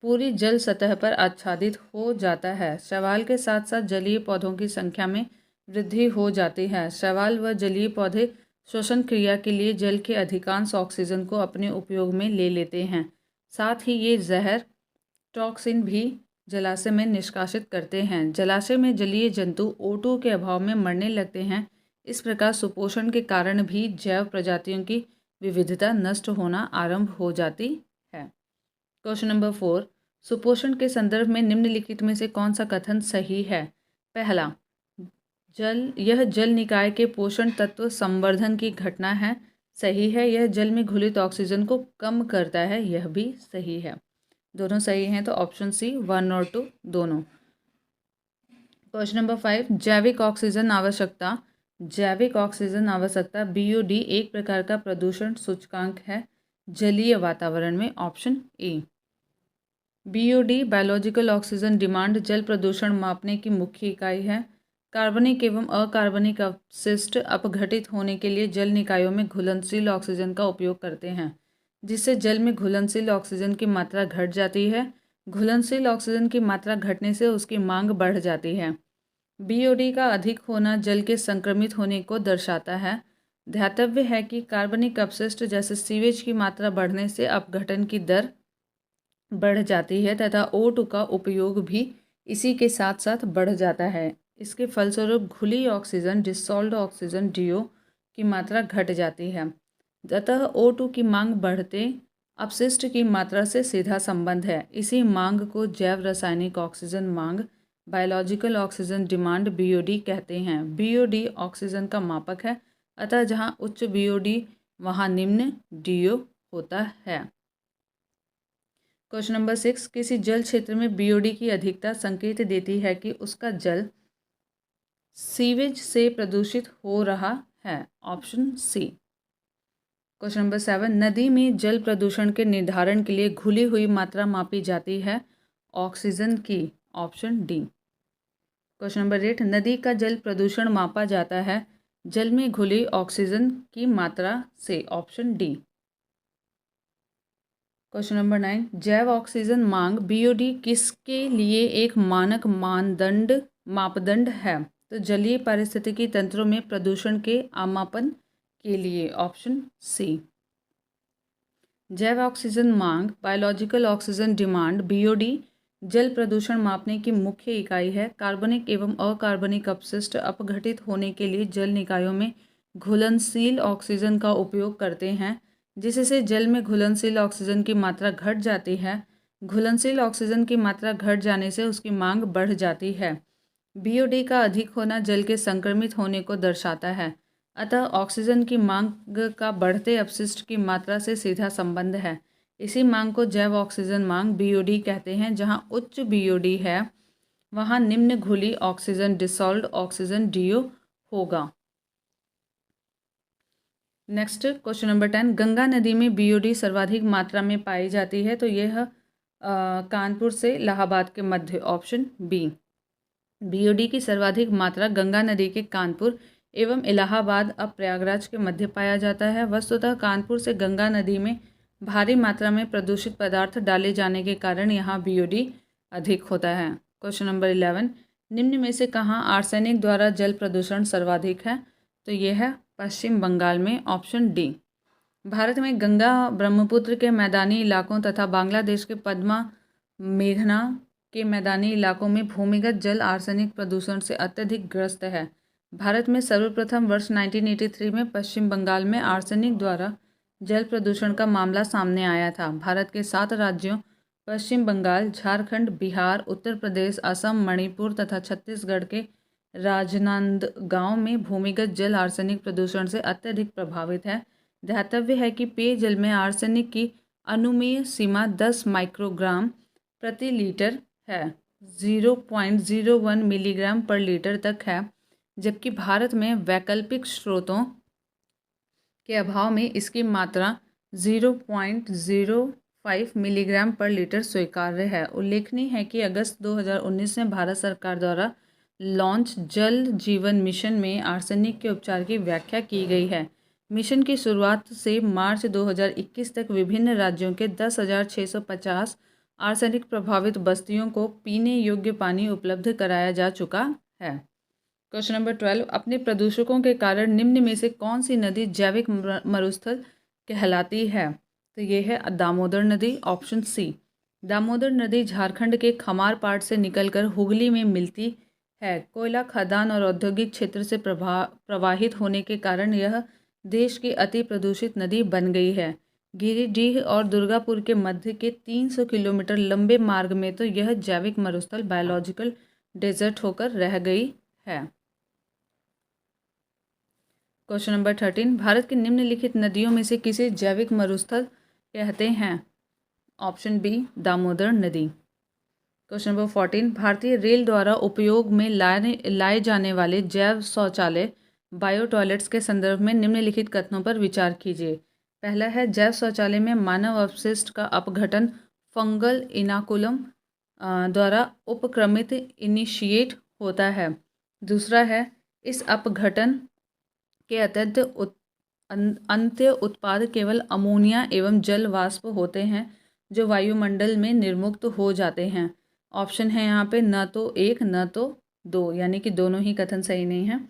[SPEAKER 1] पूरी जल सतह पर आच्छादित हो जाता है। शैवाल के साथ साथ जलीय पौधों की संख्या में वृद्धि हो जाती है। शैवाल व जलीय पौधे श्वसन क्रिया के लिए जल के अधिकांश ऑक्सीजन को अपने उपयोग में ले लेते हैं। साथ ही ये जहर टॉक्सिन भी जलाशय में निष्कासित करते हैं। जलाशय में जलीय जंतु O2 के अभाव में मरने लगते हैं। इस प्रकार सुपोषण के कारण भी जैव प्रजातियों की विविधता नष्ट होना आरंभ हो जाती है। क्वेश्चन नंबर 4, सुपोषण के संदर्भ में निम्नलिखित में से कौन सा कथन सही है? पहला, यह जल निकाय के पोषण तत्व संवर्धन की घटना है, सही है। यह जल में घुलित ऑक्सीजन को कम करता है, यह भी सही है। दोनों सही हैं तो ऑप्शन सी 1 और 2 दोनों। क्वेश्चन नंबर 5, जैविक ऑक्सीजन आवश्यकता BOD एक प्रकार का प्रदूषण सूचकांक है जलीय वातावरण में। Option A. BOD biological oxygen demand जल प्रदूषण मापने की मुख्य इकाई है। कार्बनिक एवं अकार्बनिक अपशिष्ट अपघटित होने के लिए जल निकायों में घुलनशील ऑक्सीजन का उपयोग करते हैं, जिससे जल में घुलनशील ऑक्सीजन की मात्रा घट जाती है। घुलनशील ऑक्सीजन की मात्रा घटने से उसकी मांग बढ़ जाती है। BOD का अधिक होना जल के संक्रमित होने को दर्शाता है। ध्यातव्य है कि कार्बनिक अपशिष्ट जैसे सीवेज की मात्रा बढ़ने से अपघटन की दर बढ़ जाती है तथा O2 का उपयोग भी इसी के साथ साथ बढ़ जाता है। इसके फलस्वरूप घुली ऑक्सीजन डिसॉल्व्ड ऑक्सीजन DO की मात्रा घट जाती है। अतः O2 की मांग बढ़ते अपशिष्ट की मात्रा से सीधा संबंध है। इसी मांग को जैव रासायनिक ऑक्सीजन मांग बायोलॉजिकल ऑक्सीजन डिमांड BOD कहते हैं। BOD ऑक्सीजन का मापक है, अतः जहाँ उच्च BOD वहाँ निम्न DO होता है। क्वेश्चन नंबर 6, किसी जल क्षेत्र में BOD की अधिकता संकेत देती है कि उसका जल सीवेज से प्रदूषित हो रहा है। Option C. क्वेश्चन नंबर 7, नदी में जल प्रदूषण के निर्धारण के लिए घुली हुई मात्रा मापी जाती है ऑक्सीजन की। Option D. क्वेश्चन नंबर 8, नदी का जल प्रदूषण मापा जाता है जल में घुली ऑक्सीजन की मात्रा से। Option D. क्वेश्चन नंबर 9, जैव ऑक्सीजन मांग BOD किसके लिए एक मानक मापदंड है? तो जलीय पारिस्थितिकी तंत्रों में प्रदूषण के आमापन के लिए। Option C. जैव ऑक्सीजन मांग बायोलॉजिकल ऑक्सीजन डिमांड BOD जल प्रदूषण मापने की मुख्य इकाई है। कार्बनिक एवं अकार्बनिक अपशिष्ट अपघटित होने के लिए जल निकायों में घुलनशील ऑक्सीजन का उपयोग करते हैं, जिससे जल में घुलनशील ऑक्सीजन की मात्रा घट जाती है। घुलनशील ऑक्सीजन की मात्रा घट जाने से उसकी मांग बढ़ जाती है। BOD का अधिक होना जल के संक्रमित होने को दर्शाता है, अतः ऑक्सीजन की मांग का बढ़ते अपशिष्ट की मात्रा से सीधा संबंध है। इसी मांग को जैव ऑक्सीजन मांग BOD कहते हैं। जहाँ उच्च BOD है वहाँ निम्न घुली ऑक्सीजन डिसॉल्व्ड ऑक्सीजन DO होगा। नेक्स्ट क्वेश्चन नंबर 10, गंगा नदी में BOD सर्वाधिक मात्रा में पाई जाती है, तो यह कानपुर से इलाहाबाद के मध्य। Option B. BOD की सर्वाधिक मात्रा गंगा नदी के कानपुर एवं इलाहाबाद अब प्रयागराज के मध्य पाया जाता है। वस्तुतः कानपुर से गंगा नदी में भारी मात्रा में प्रदूषित पदार्थ डाले जाने के कारण यहाँ BOD अधिक होता है। क्वेश्चन नंबर 11, निम्न में से कहाँ आर्सेनिक द्वारा जल प्रदूषण सर्वाधिक है? तो यह है पश्चिम बंगाल में। Option D. भारत में गंगा ब्रह्मपुत्र के मैदानी इलाकों तथा बांग्लादेश के पद्मा मेघना के मैदानी इलाकों में भूमिगत जल आर्सेनिक प्रदूषण से अत्यधिक ग्रस्त है। भारत में सर्वप्रथम वर्ष 1983 में पश्चिम बंगाल में आर्सेनिक द्वारा जल प्रदूषण का मामला सामने आया था। भारत के 7 राज्यों पश्चिम बंगाल, झारखंड, बिहार, उत्तर प्रदेश, असम, मणिपुर तथा छत्तीसगढ़ के राजनांदगांव में भूमिगत जल आर्सेनिक प्रदूषण से अत्यधिक प्रभावित है। ध्यातव्य है कि पेयजल में आर्सेनिक की अनुमेय सीमा 10 माइक्रोग्राम प्रति लीटर है, 0.01 मिलीग्राम पर लीटर तक है, जबकि भारत में वैकल्पिक स्रोतों के अभाव में इसकी मात्रा 0.05 मिलीग्राम पर लीटर स्वीकार्य है। उल्लेखनीय है कि अगस्त 2019 में भारत सरकार द्वारा लॉन्च जल जीवन मिशन में आर्सेनिक के उपचार की व्याख्या की गई है। मिशन की शुरुआत से मार्च 2021 तक विभिन्न राज्यों के 10,650 आर्सेनिक प्रभावित बस्तियों को पीने योग्य पानी उपलब्ध कराया जा चुका है। क्वेश्चन नंबर 12, अपने प्रदूषकों के कारण निम्न में से कौन सी नदी जैविक मरुस्थल कहलाती है? तो ये है दामोदर नदी, ऑप्शन सी। दामोदर नदी झारखंड के खमारपाट से निकलकर हुगली में मिलती है। कोयला खदान और औद्योगिक क्षेत्र से प्रवाहित होने के कारण यह देश की अति प्रदूषित नदी बन गई है। गिरिडीह और दुर्गापुर के मध्य के 300 किलोमीटर लंबे मार्ग में तो यह जैविक मरुस्थल बायोलॉजिकल डेजर्ट होकर रह गई है। क्वेश्चन नंबर 13, भारत की निम्नलिखित नदियों में से किसे जैविक मरुस्थल कहते हैं? ऑप्शन बी, दामोदर नदी। क्वेश्चन नंबर 14, भारतीय रेल द्वारा उपयोग में लाए जाने वाले जैव शौचालय बायो टॉयलेट्स के संदर्भ में निम्नलिखित कथनों पर विचार कीजिए। पहला है, जैव शौचालय में मानव अपशिष्ट का अपघटन फंगल इनाकुलम द्वारा उपक्रमित इनिशिएट होता है। दूसरा है, इस अपघटन के अंत्य उत्पाद केवल अमोनिया एवं जल वाष्प होते हैं जो वायुमंडल में निर्मुक्त हो जाते हैं। ऑप्शन है यहाँ पे न तो एक न तो दो, यानी कि दोनों ही कथन सही नहीं है।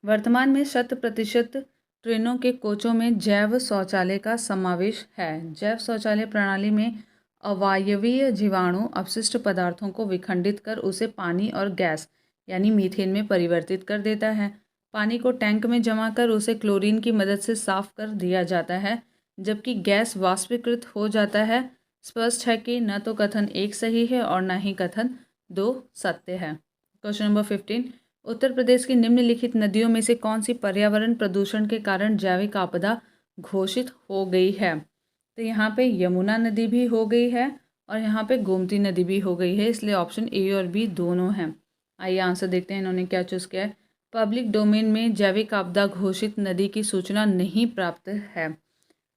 [SPEAKER 1] वर्तमान में 100% ट्रेनों के कोचों में जैव शौचालय का समावेश है। जैव शौचालय प्रणाली में अवायवीय जीवाणु अपशिष्ट पदार्थों को विखंडित कर उसे पानी और गैस यानी मीथेन में परिवर्तित कर देता है। पानी को टैंक में जमा कर उसे क्लोरीन की मदद से साफ कर दिया जाता है, जबकि गैस वाष्पीकृत हो जाता है। स्पष्ट है कि न तो कथन एक सही है और न ही कथन दो सत्य है। क्वेश्चन नंबर 15, उत्तर प्रदेश की निम्नलिखित नदियों में से कौन सी पर्यावरण प्रदूषण के कारण जैविक आपदा घोषित हो गई है? तो यहाँ पे यमुना नदी भी हो गई है और यहाँ पे गोमती नदी भी हो गई है, इसलिए ऑप्शन ए और बी दोनों हैं। आइए आंसर देखते हैं इन्होंने क्या चूज़ किया है। पब्लिक डोमेन में जैविक आपदा घोषित नदी की सूचना नहीं प्राप्त है।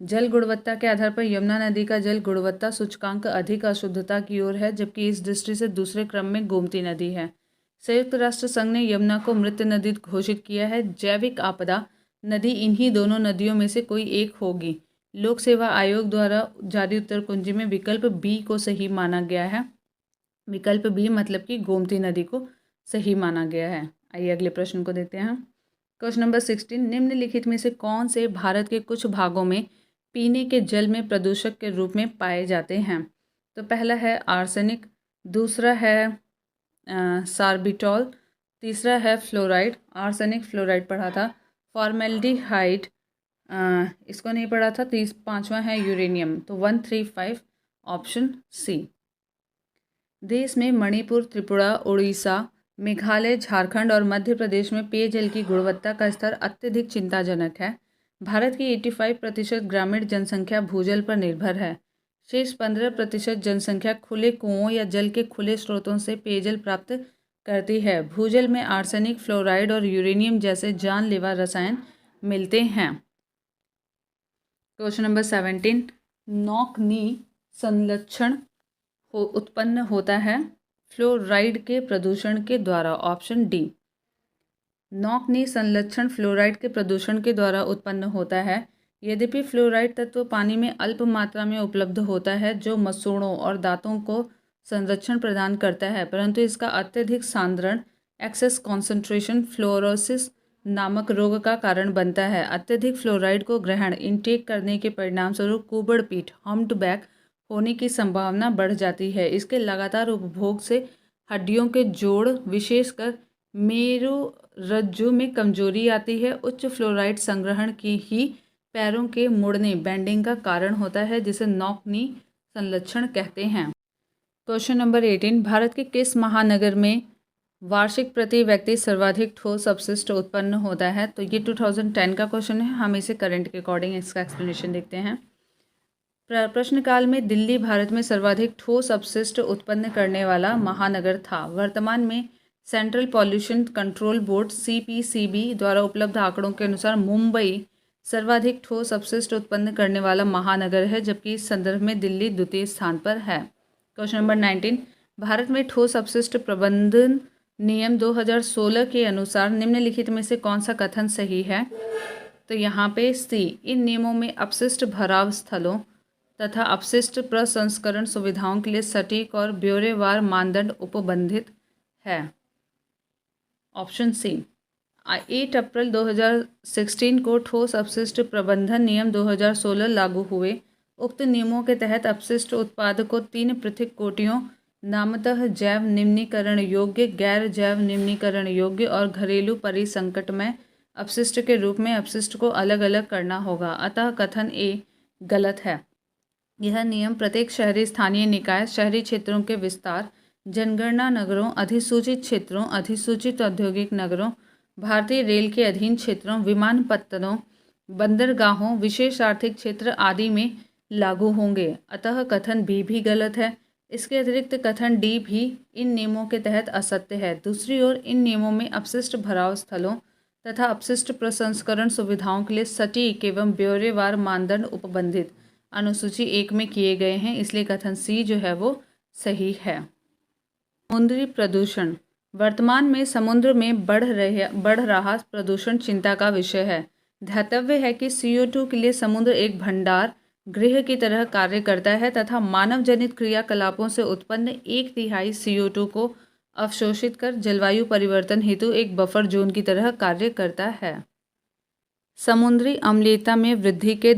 [SPEAKER 1] जल गुणवत्ता के आधार पर यमुना नदी का जल गुणवत्ता सूचकांक अधिक अशुद्धता की ओर है, जबकि इस दृष्टि से दूसरे क्रम में गोमती नदी है। संयुक्त राष्ट्र संघ ने यमुना को मृत नदी घोषित किया है। जैविक आपदा नदी इन्हीं दोनों नदियों में से कोई एक होगी। लोक सेवा आयोग द्वारा जारी उत्तर कुंजी में विकल्प बी को सही माना गया है। विकल्प बी मतलब कि गोमती नदी को सही माना गया है। आइए अगले प्रश्न को देखते हैं। क्वेश्चन नंबर 16, निम्नलिखित में से कौन से भारत के कुछ भागों में पीने के जल में प्रदूषक के रूप में पाए जाते हैं? तो पहला है आर्सेनिक, दूसरा है सार्बिटॉल, तीसरा है फ्लोराइड, आर्सेनिक फ्लोराइड पढ़ा था, फॉर्मेल्डिहाइड इसको नहीं पढ़ा था, पांचवा है यूरेनियम। तो 135 ऑप्शन सी। देश में मणिपुर, त्रिपुरा, उड़ीसा, मेघालय, झारखंड और मध्य प्रदेश में पेयजल की गुणवत्ता का स्तर अत्यधिक चिंताजनक है। भारत की 85% ग्रामीण जनसंख्या भूजल पर निर्भर है। शेष 15% जनसंख्या खुले कुओं या जल के खुले स्रोतों से पेयजल प्राप्त करती है। भूजल में आर्सेनिक, फ्लोराइड और यूरेनियम जैसे जानलेवा रसायन मिलते हैं। क्वेश्चन नंबर 17, नॉकनी संलक्षण उत्पन्न होता है फ्लोराइड के प्रदूषण के द्वारा। Option D. नॉकनी संलक्षण फ्लोराइड के प्रदूषण के द्वारा उत्पन्न होता है। यद्यपि फ्लोराइड तत्व पानी में अल्प मात्रा में उपलब्ध होता है, जो मसूड़ों और दांतों को संरक्षण प्रदान करता है, परंतु इसका अत्यधिक सांद्रण एक्सेस कॉन्सेंट्रेशन फ्लोरोसिस नामक रोग का कारण बनता है। अत्यधिक फ्लोराइड को ग्रहण इनटेक करने के परिणाम स्वरूप कुबड़पीठ हम्प्ड होने की संभावना बढ़ जाती है। इसके लगातार उपभोग से हड्डियों के जोड़ विशेषकर मेरुरज्जु में कमजोरी आती है। उच्च फ्लोराइड संग्रहण की ही पैरों के मुड़ने बेंडिंग का कारण होता है, जिसे नॉक नी संलक्षण कहते हैं। क्वेश्चन नंबर 18, भारत के किस महानगर में वार्षिक प्रति व्यक्ति सर्वाधिक ठोस अपशिष्ट उत्पन्न होता है? तो ये 2010 का क्वेश्चन है। हम इसे करंट के अकॉर्डिंग इसका एक्सप्लेनेशन देखते हैं। प्रश्नकाल में दिल्ली भारत में सर्वाधिक ठोस अपशिष्ट उत्पन्न करने वाला महानगर था। वर्तमान में central pollution control board CPCB द्वारा उपलब्ध आंकड़ों के अनुसार मुंबई सर्वाधिक ठोस अपशिष्ट उत्पन्न करने वाला महानगर है, जबकि इस संदर्भ में दिल्ली द्वितीय स्थान पर है। क्वेश्चन नंबर 19, भारत में ठोस अपशिष्ट प्रबंधन नियम 2016 के अनुसार निम्नलिखित में से कौन सा कथन सही है? तो यहाँ पे सी, इन नियमों में अपशिष्ट भराव स्थलों तथा अपशिष्ट प्रसंस्करण सुविधाओं के लिए सटीक और ब्यौरेवार मानदंड उपबंधित है। ऑप्शन सी, 8 अप्रैल 2016 को ठोस अपशिष्ट प्रबंधन नियम 2016 लागू हुए। उक्त नियमों के तहत अपशिष्ट उत्पाद को 3 पृथक कोटियों नामतः जैव निम्नीकरण योग्य, गैर जैव निम्नीकरण योग्य और घरेलू परिसंकटमय अपशिष्ट के रूप में अपशिष्ट को अलग अलग करना होगा। अतः कथन ए गलत है। यह नियम प्रत्येक शहरी स्थानीय निकाय, शहरी क्षेत्रों के विस्तार, जनगणना नगरों, अधिसूचित क्षेत्रों, अधिसूचित औद्योगिक नगरों, भारतीय रेल के अधीन क्षेत्रों, विमानपत्तनों, बंदरगाहों, विशेष आर्थिक क्षेत्र आदि में लागू होंगे। अतः कथन बी भी गलत है। इसके अतिरिक्त कथन डी भी इन नियमों के तहत असत्य है। दूसरी ओर इन नियमों में अपशिष्ट भराव स्थलों तथा अपशिष्ट प्रसंस्करण सुविधाओं के लिए सटीक एवं ब्यौरेवार मानदंड उपबंधित अनुसूची 1 में किए गए हैं, इसलिए कथन सी जो है वो सही है। समुद्री प्रदूषण, वर्तमान में समुद्र में बढ़ रहा प्रदूषण चिंता का विषय है। ध्यातव्य है कि CO2 के लिए समुद्र एक भंडार गृह की तरह कार्य करता है तथा मानव जनित क्रियाकलापों से उत्पन्न 1/3 CO2 को अवशोषित कर जलवायु परिवर्तन हेतु एक बफर जोन की तरह कार्य करता है। समुद्री अम्लीयता में वृद्धि के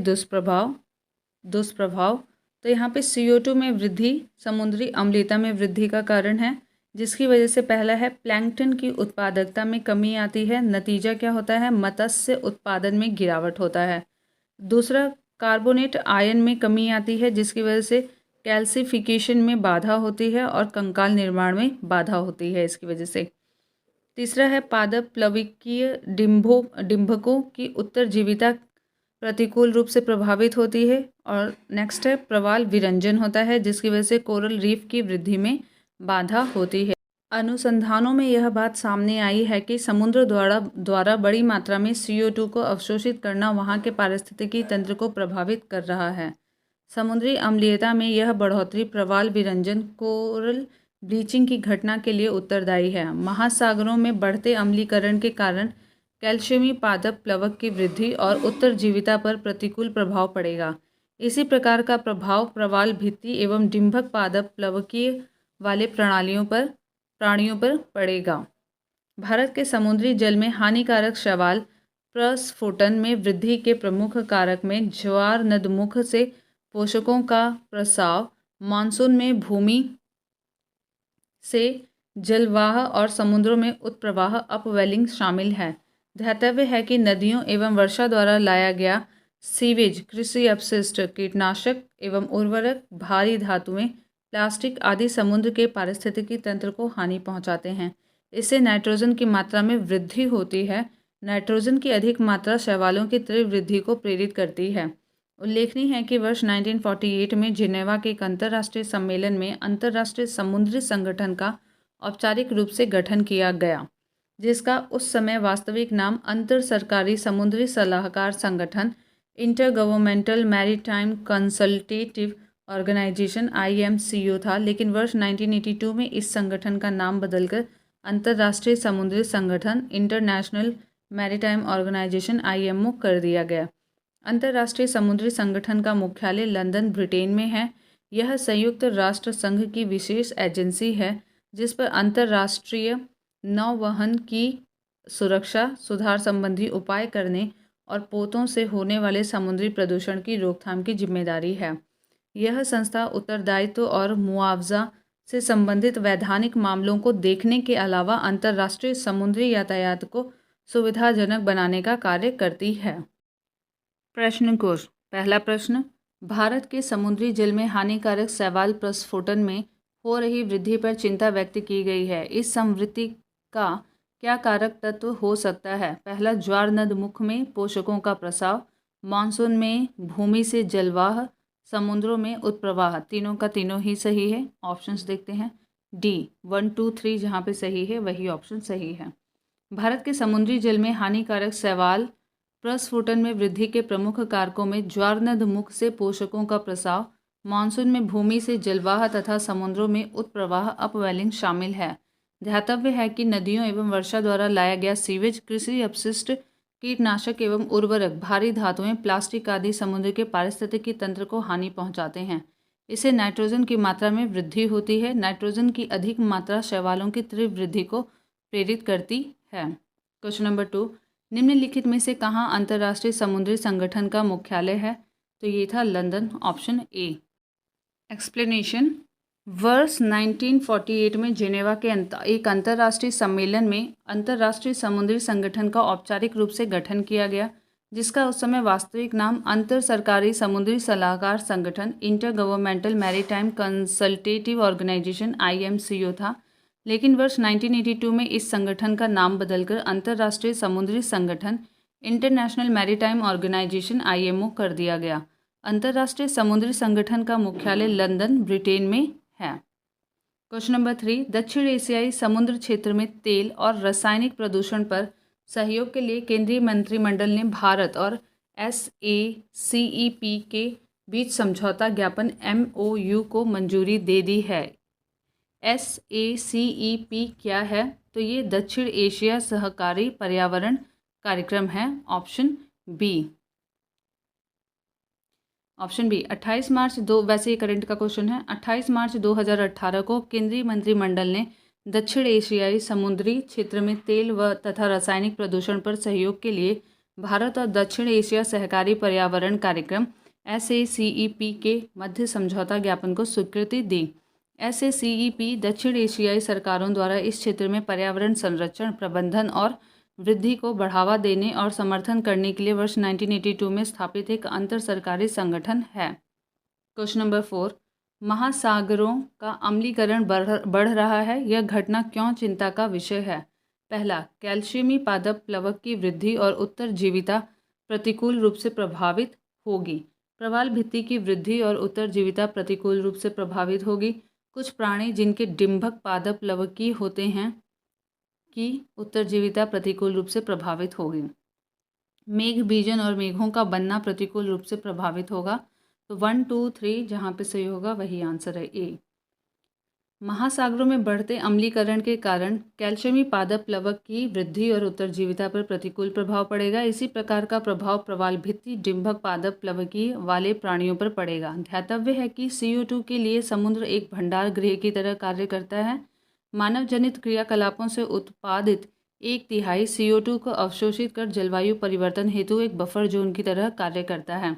[SPEAKER 1] दुष्प्रभाव, तो यहाँ पे CO2 में वृद्धि समुद्री अम्लीयता में वृद्धि का कारण है, जिसकी वजह से पहला है प्लैंकटन की उत्पादकता में कमी आती है। नतीजा क्या होता है? मत्स्य उत्पादन में गिरावट होता है। दूसरा, कार्बोनेट आयन में कमी आती है, जिसकी वजह से कैल्सिफिकेशन में बाधा होती है और कंकाल निर्माण में बाधा होती है इसकी वजह से। तीसरा है पादप प्लवकीय डिंभकों की उत्तरजीविता प्रतिकूल रूप से प्रभावित होती है। और नेक्स्ट है प्रवाल विरंजन होता है, जिसकी वजह से कोरल रीफ की वृद्धि में बाधा होती है। अनुसंधानों में यह बात सामने आई है कि समुद्र द्वारा बड़ी मात्रा में CO2 को अवशोषित करना वहाँ के पारिस्थितिकी तंत्र को प्रभावित कर रहा है। समुद्री अम्लीयता में यह बढ़ोतरी प्रवाल विरंजन, कोरल ब्लीचिंग की घटना के लिए उत्तरदायी है। महासागरों में बढ़ते अम्लीकरण के कारण कैल्शियमी पादप प्लवक की वृद्धि और उत्तरजीविता पर प्रतिकूल प्रभाव पड़ेगा। इसी प्रकार का प्रभाव प्रवाल भित्ति एवं डिंभक पादप प्लवकीय वाले प्राणियों पर पड़ेगा। भारत के समुद्री जल में हानिकारक शैवाल प्रस्फुटन में वृद्धि के प्रमुख कारक में ज्वार नदमुख से पोषकों का प्रसाव, मानसून में भूमि से जलवाह और समुद्रों में उत्प्रवाह अपवेलिंग शामिल है। ध्यातव्य है कि नदियों एवं वर्षा द्वारा लाया गया सीवेज, कृषि अपशिष्ट, कीटनाशक एवं उर्वरक, भारी धातुएं, प्लास्टिक आदि समुद्र के पारिस्थितिकी तंत्र को हानि पहुंचाते हैं। इससे नाइट्रोजन की मात्रा में वृद्धि होती है। नाइट्रोजन की अधिक मात्रा शैवालों की तीव्र वृद्धि को प्रेरित करती है। उल्लेखनीय है कि वर्ष 1948 में जिनेवा के एक अंतर्राष्ट्रीय सम्मेलन में अंतर्राष्ट्रीय समुद्री संगठन का औपचारिक रूप से गठन किया गया, जिसका उस समय वास्तविक नाम अंतर सरकारी समुद्री सलाहकार संगठन intergovernmental maritime consultative organisation IMCO था। लेकिन वर्ष 1982 में इस संगठन का नाम बदलकर अंतर्राष्ट्रीय समुद्री संगठन इंटरनेशनल मैरीटाइम ऑर्गेनाइजेशन IMO कर दिया गया। अंतर्राष्ट्रीय समुद्री संगठन का मुख्यालय लंदन, ब्रिटेन में है। यह संयुक्त राष्ट्र संघ की विशेष एजेंसी है, जिस पर अंतर्राष्ट्रीय नौवहन की सुरक्षा, सुधार संबंधी उपाय करने और पोतों से होने वाले समुद्री प्रदूषण की रोकथाम की जिम्मेदारी है। यह संस्था उत्तरदायित्व और मुआवजा से संबंधित वैधानिक मामलों को देखने के अलावा अंतर्राष्ट्रीय समुद्री यातायात को सुविधाजनक बनाने का कार्य करती है। प्रश्न कोश। पहला प्रश्न, भारत के समुद्री जल में हानिकारक शैवाल प्रस्फोटन में हो रही वृद्धि पर चिंता व्यक्त की गई है। इस संवृत्ति का क्या कारक तत्व हो सकता है? पहला, ज्वार नदमुख में पोषकों का प्रसाव, मानसून में भूमि से जलवाह, समुद्रों में उत्प्रवाह। तीनों का तीनों ही सही है। ऑप्शंस देखते हैं। डी 1, 2, 3 जहाँ पे सही है वही ऑप्शन सही है। भारत के समुद्री जल में हानिकारक शैवाल प्रस्फुटन में वृद्धि के प्रमुख कारकों में ज्वारनदमुख से पोषकों का प्रसाव, मानसून में भूमि से जलवाह तथा समुद्रों में उत्प्रवाह अपवेलिंग शामिल है। ध्यातव्य है कि नदियों एवं वर्षा द्वारा लाया गया सीवेज, कृषि अपशिष्ट, कीटनाशक एवं उर्वरक, भारी धातुएं, प्लास्टिक आदि समुद्र के पारिस्थितिकी तंत्र को हानि पहुंचाते हैं। इससे नाइट्रोजन की मात्रा में वृद्धि होती है। नाइट्रोजन की अधिक मात्रा शैवालों की तीव्र वृद्धि को प्रेरित करती है। क्वेश्चन नंबर 2, निम्नलिखित में से कहाँ अंतर्राष्ट्रीय समुद्री संगठन का मुख्यालय है? तो ये था लंदन, ऑप्शन ए। एक्सप्लेनेशन, वर्ष 1948 में जेनेवा के एक अंतर्राष्ट्रीय सम्मेलन में अंतर्राष्ट्रीय समुद्री संगठन का औपचारिक रूप से गठन किया गया, जिसका उस समय वास्तविक नाम अंतर सरकारी समुद्री सलाहकार संगठन, intergovernmental maritime consultative organisation IMCO था। लेकिन वर्ष 1982 में इस संगठन का नाम बदलकर अंतर्राष्ट्रीय समुद्री संगठन, इंटरनेशनल मैरीटाइम ऑर्गेनाइजेशन IMO कर दिया गया। अंतर्राष्ट्रीय समुद्री संगठन का मुख्यालय लंदन, ब्रिटेन में है। क्वेश्चन नंबर 3, दक्षिण एशियाई समुद्र क्षेत्र में तेल और रासायनिक प्रदूषण पर सहयोग के लिए केंद्रीय मंत्रिमंडल ने भारत और SACEP के बीच समझौता ज्ञापन MOU को मंजूरी दे दी है। SACEP क्या है? तो ये दक्षिण एशिया सहकारी पर्यावरण कार्यक्रम है। Option B. 28 मार्च वैसे ये करंट का क्वेश्चन है। 28 मार्च 2018 को केंद्रीय मंत्रिमंडल ने दक्षिण एशियाई समुद्री क्षेत्र में तेल व तथा रासायनिक प्रदूषण पर सहयोग के लिए भारत और दक्षिण एशिया सहकारी पर्यावरण कार्यक्रम SACEP के मध्य समझौता ज्ञापन को स्वीकृति दी। SACEP दक्षिण एशियाई सरकारों द्वारा इस क्षेत्र में पर्यावरण संरक्षण, प्रबंधन और वृद्धि को बढ़ावा देने और समर्थन करने के लिए वर्ष 1982 में स्थापित एक अंतर सरकारी संगठन है। क्वेश्चन नंबर 4, महासागरों का अम्लीकरण बढ़ रहा है, यह घटना क्यों चिंता का विषय है? पहला, कैल्शियमी पादप प्लवक की वृद्धि और उत्तरजीविता प्रतिकूल रूप से प्रभावित होगी। प्रवाल भित्ति की वृद्धि और उत्तरजीविता प्रतिकूल रूप से प्रभावित होगी। कुछ प्राणी जिनके डिंभक पादप प्लवकीय होते हैं की उत्तरजीविता प्रतिकूल रूप से प्रभावित होगी। मेघ बीजन और मेघों का बनना प्रतिकूल रूप से प्रभावित होगा। तो 1, 2, 3 जहाँ पे सही होगा वही आंसर है ए। महासागरों में बढ़ते अम्लीकरण के कारण कैल्शियमी पादप प्लवक की वृद्धि और उत्तरजीविता पर प्रतिकूल प्रभाव पड़ेगा। इसी प्रकार का प्रभाव प्रवाल भित्ति, डिंभक पादप प्लवकीय वाले प्राणियों पर पड़ेगा। ध्यातव्य है कि CO2 के लिए समुद्र एक भंडार गृह की तरह कार्य करता है। मानव जनित क्रियाकलापों से उत्पादित 1/3 CO2 को अवशोषित कर जलवायु परिवर्तन हेतु एक बफर जोन की तरह कार्य करता है।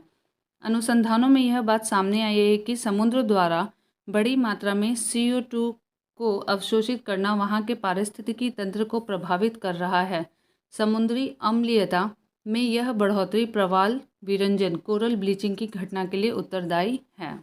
[SPEAKER 1] अनुसंधानों में यह बात सामने आई है कि समुद्र द्वारा बड़ी मात्रा में CO2 को अवशोषित करना वहाँ के पारिस्थितिकी तंत्र को प्रभावित कर रहा है। समुद्री अम्लीयता में यह बढ़ोतरी प्रवाल विरंजन, कोरल ब्लीचिंग की घटना के लिए उत्तरदायी है।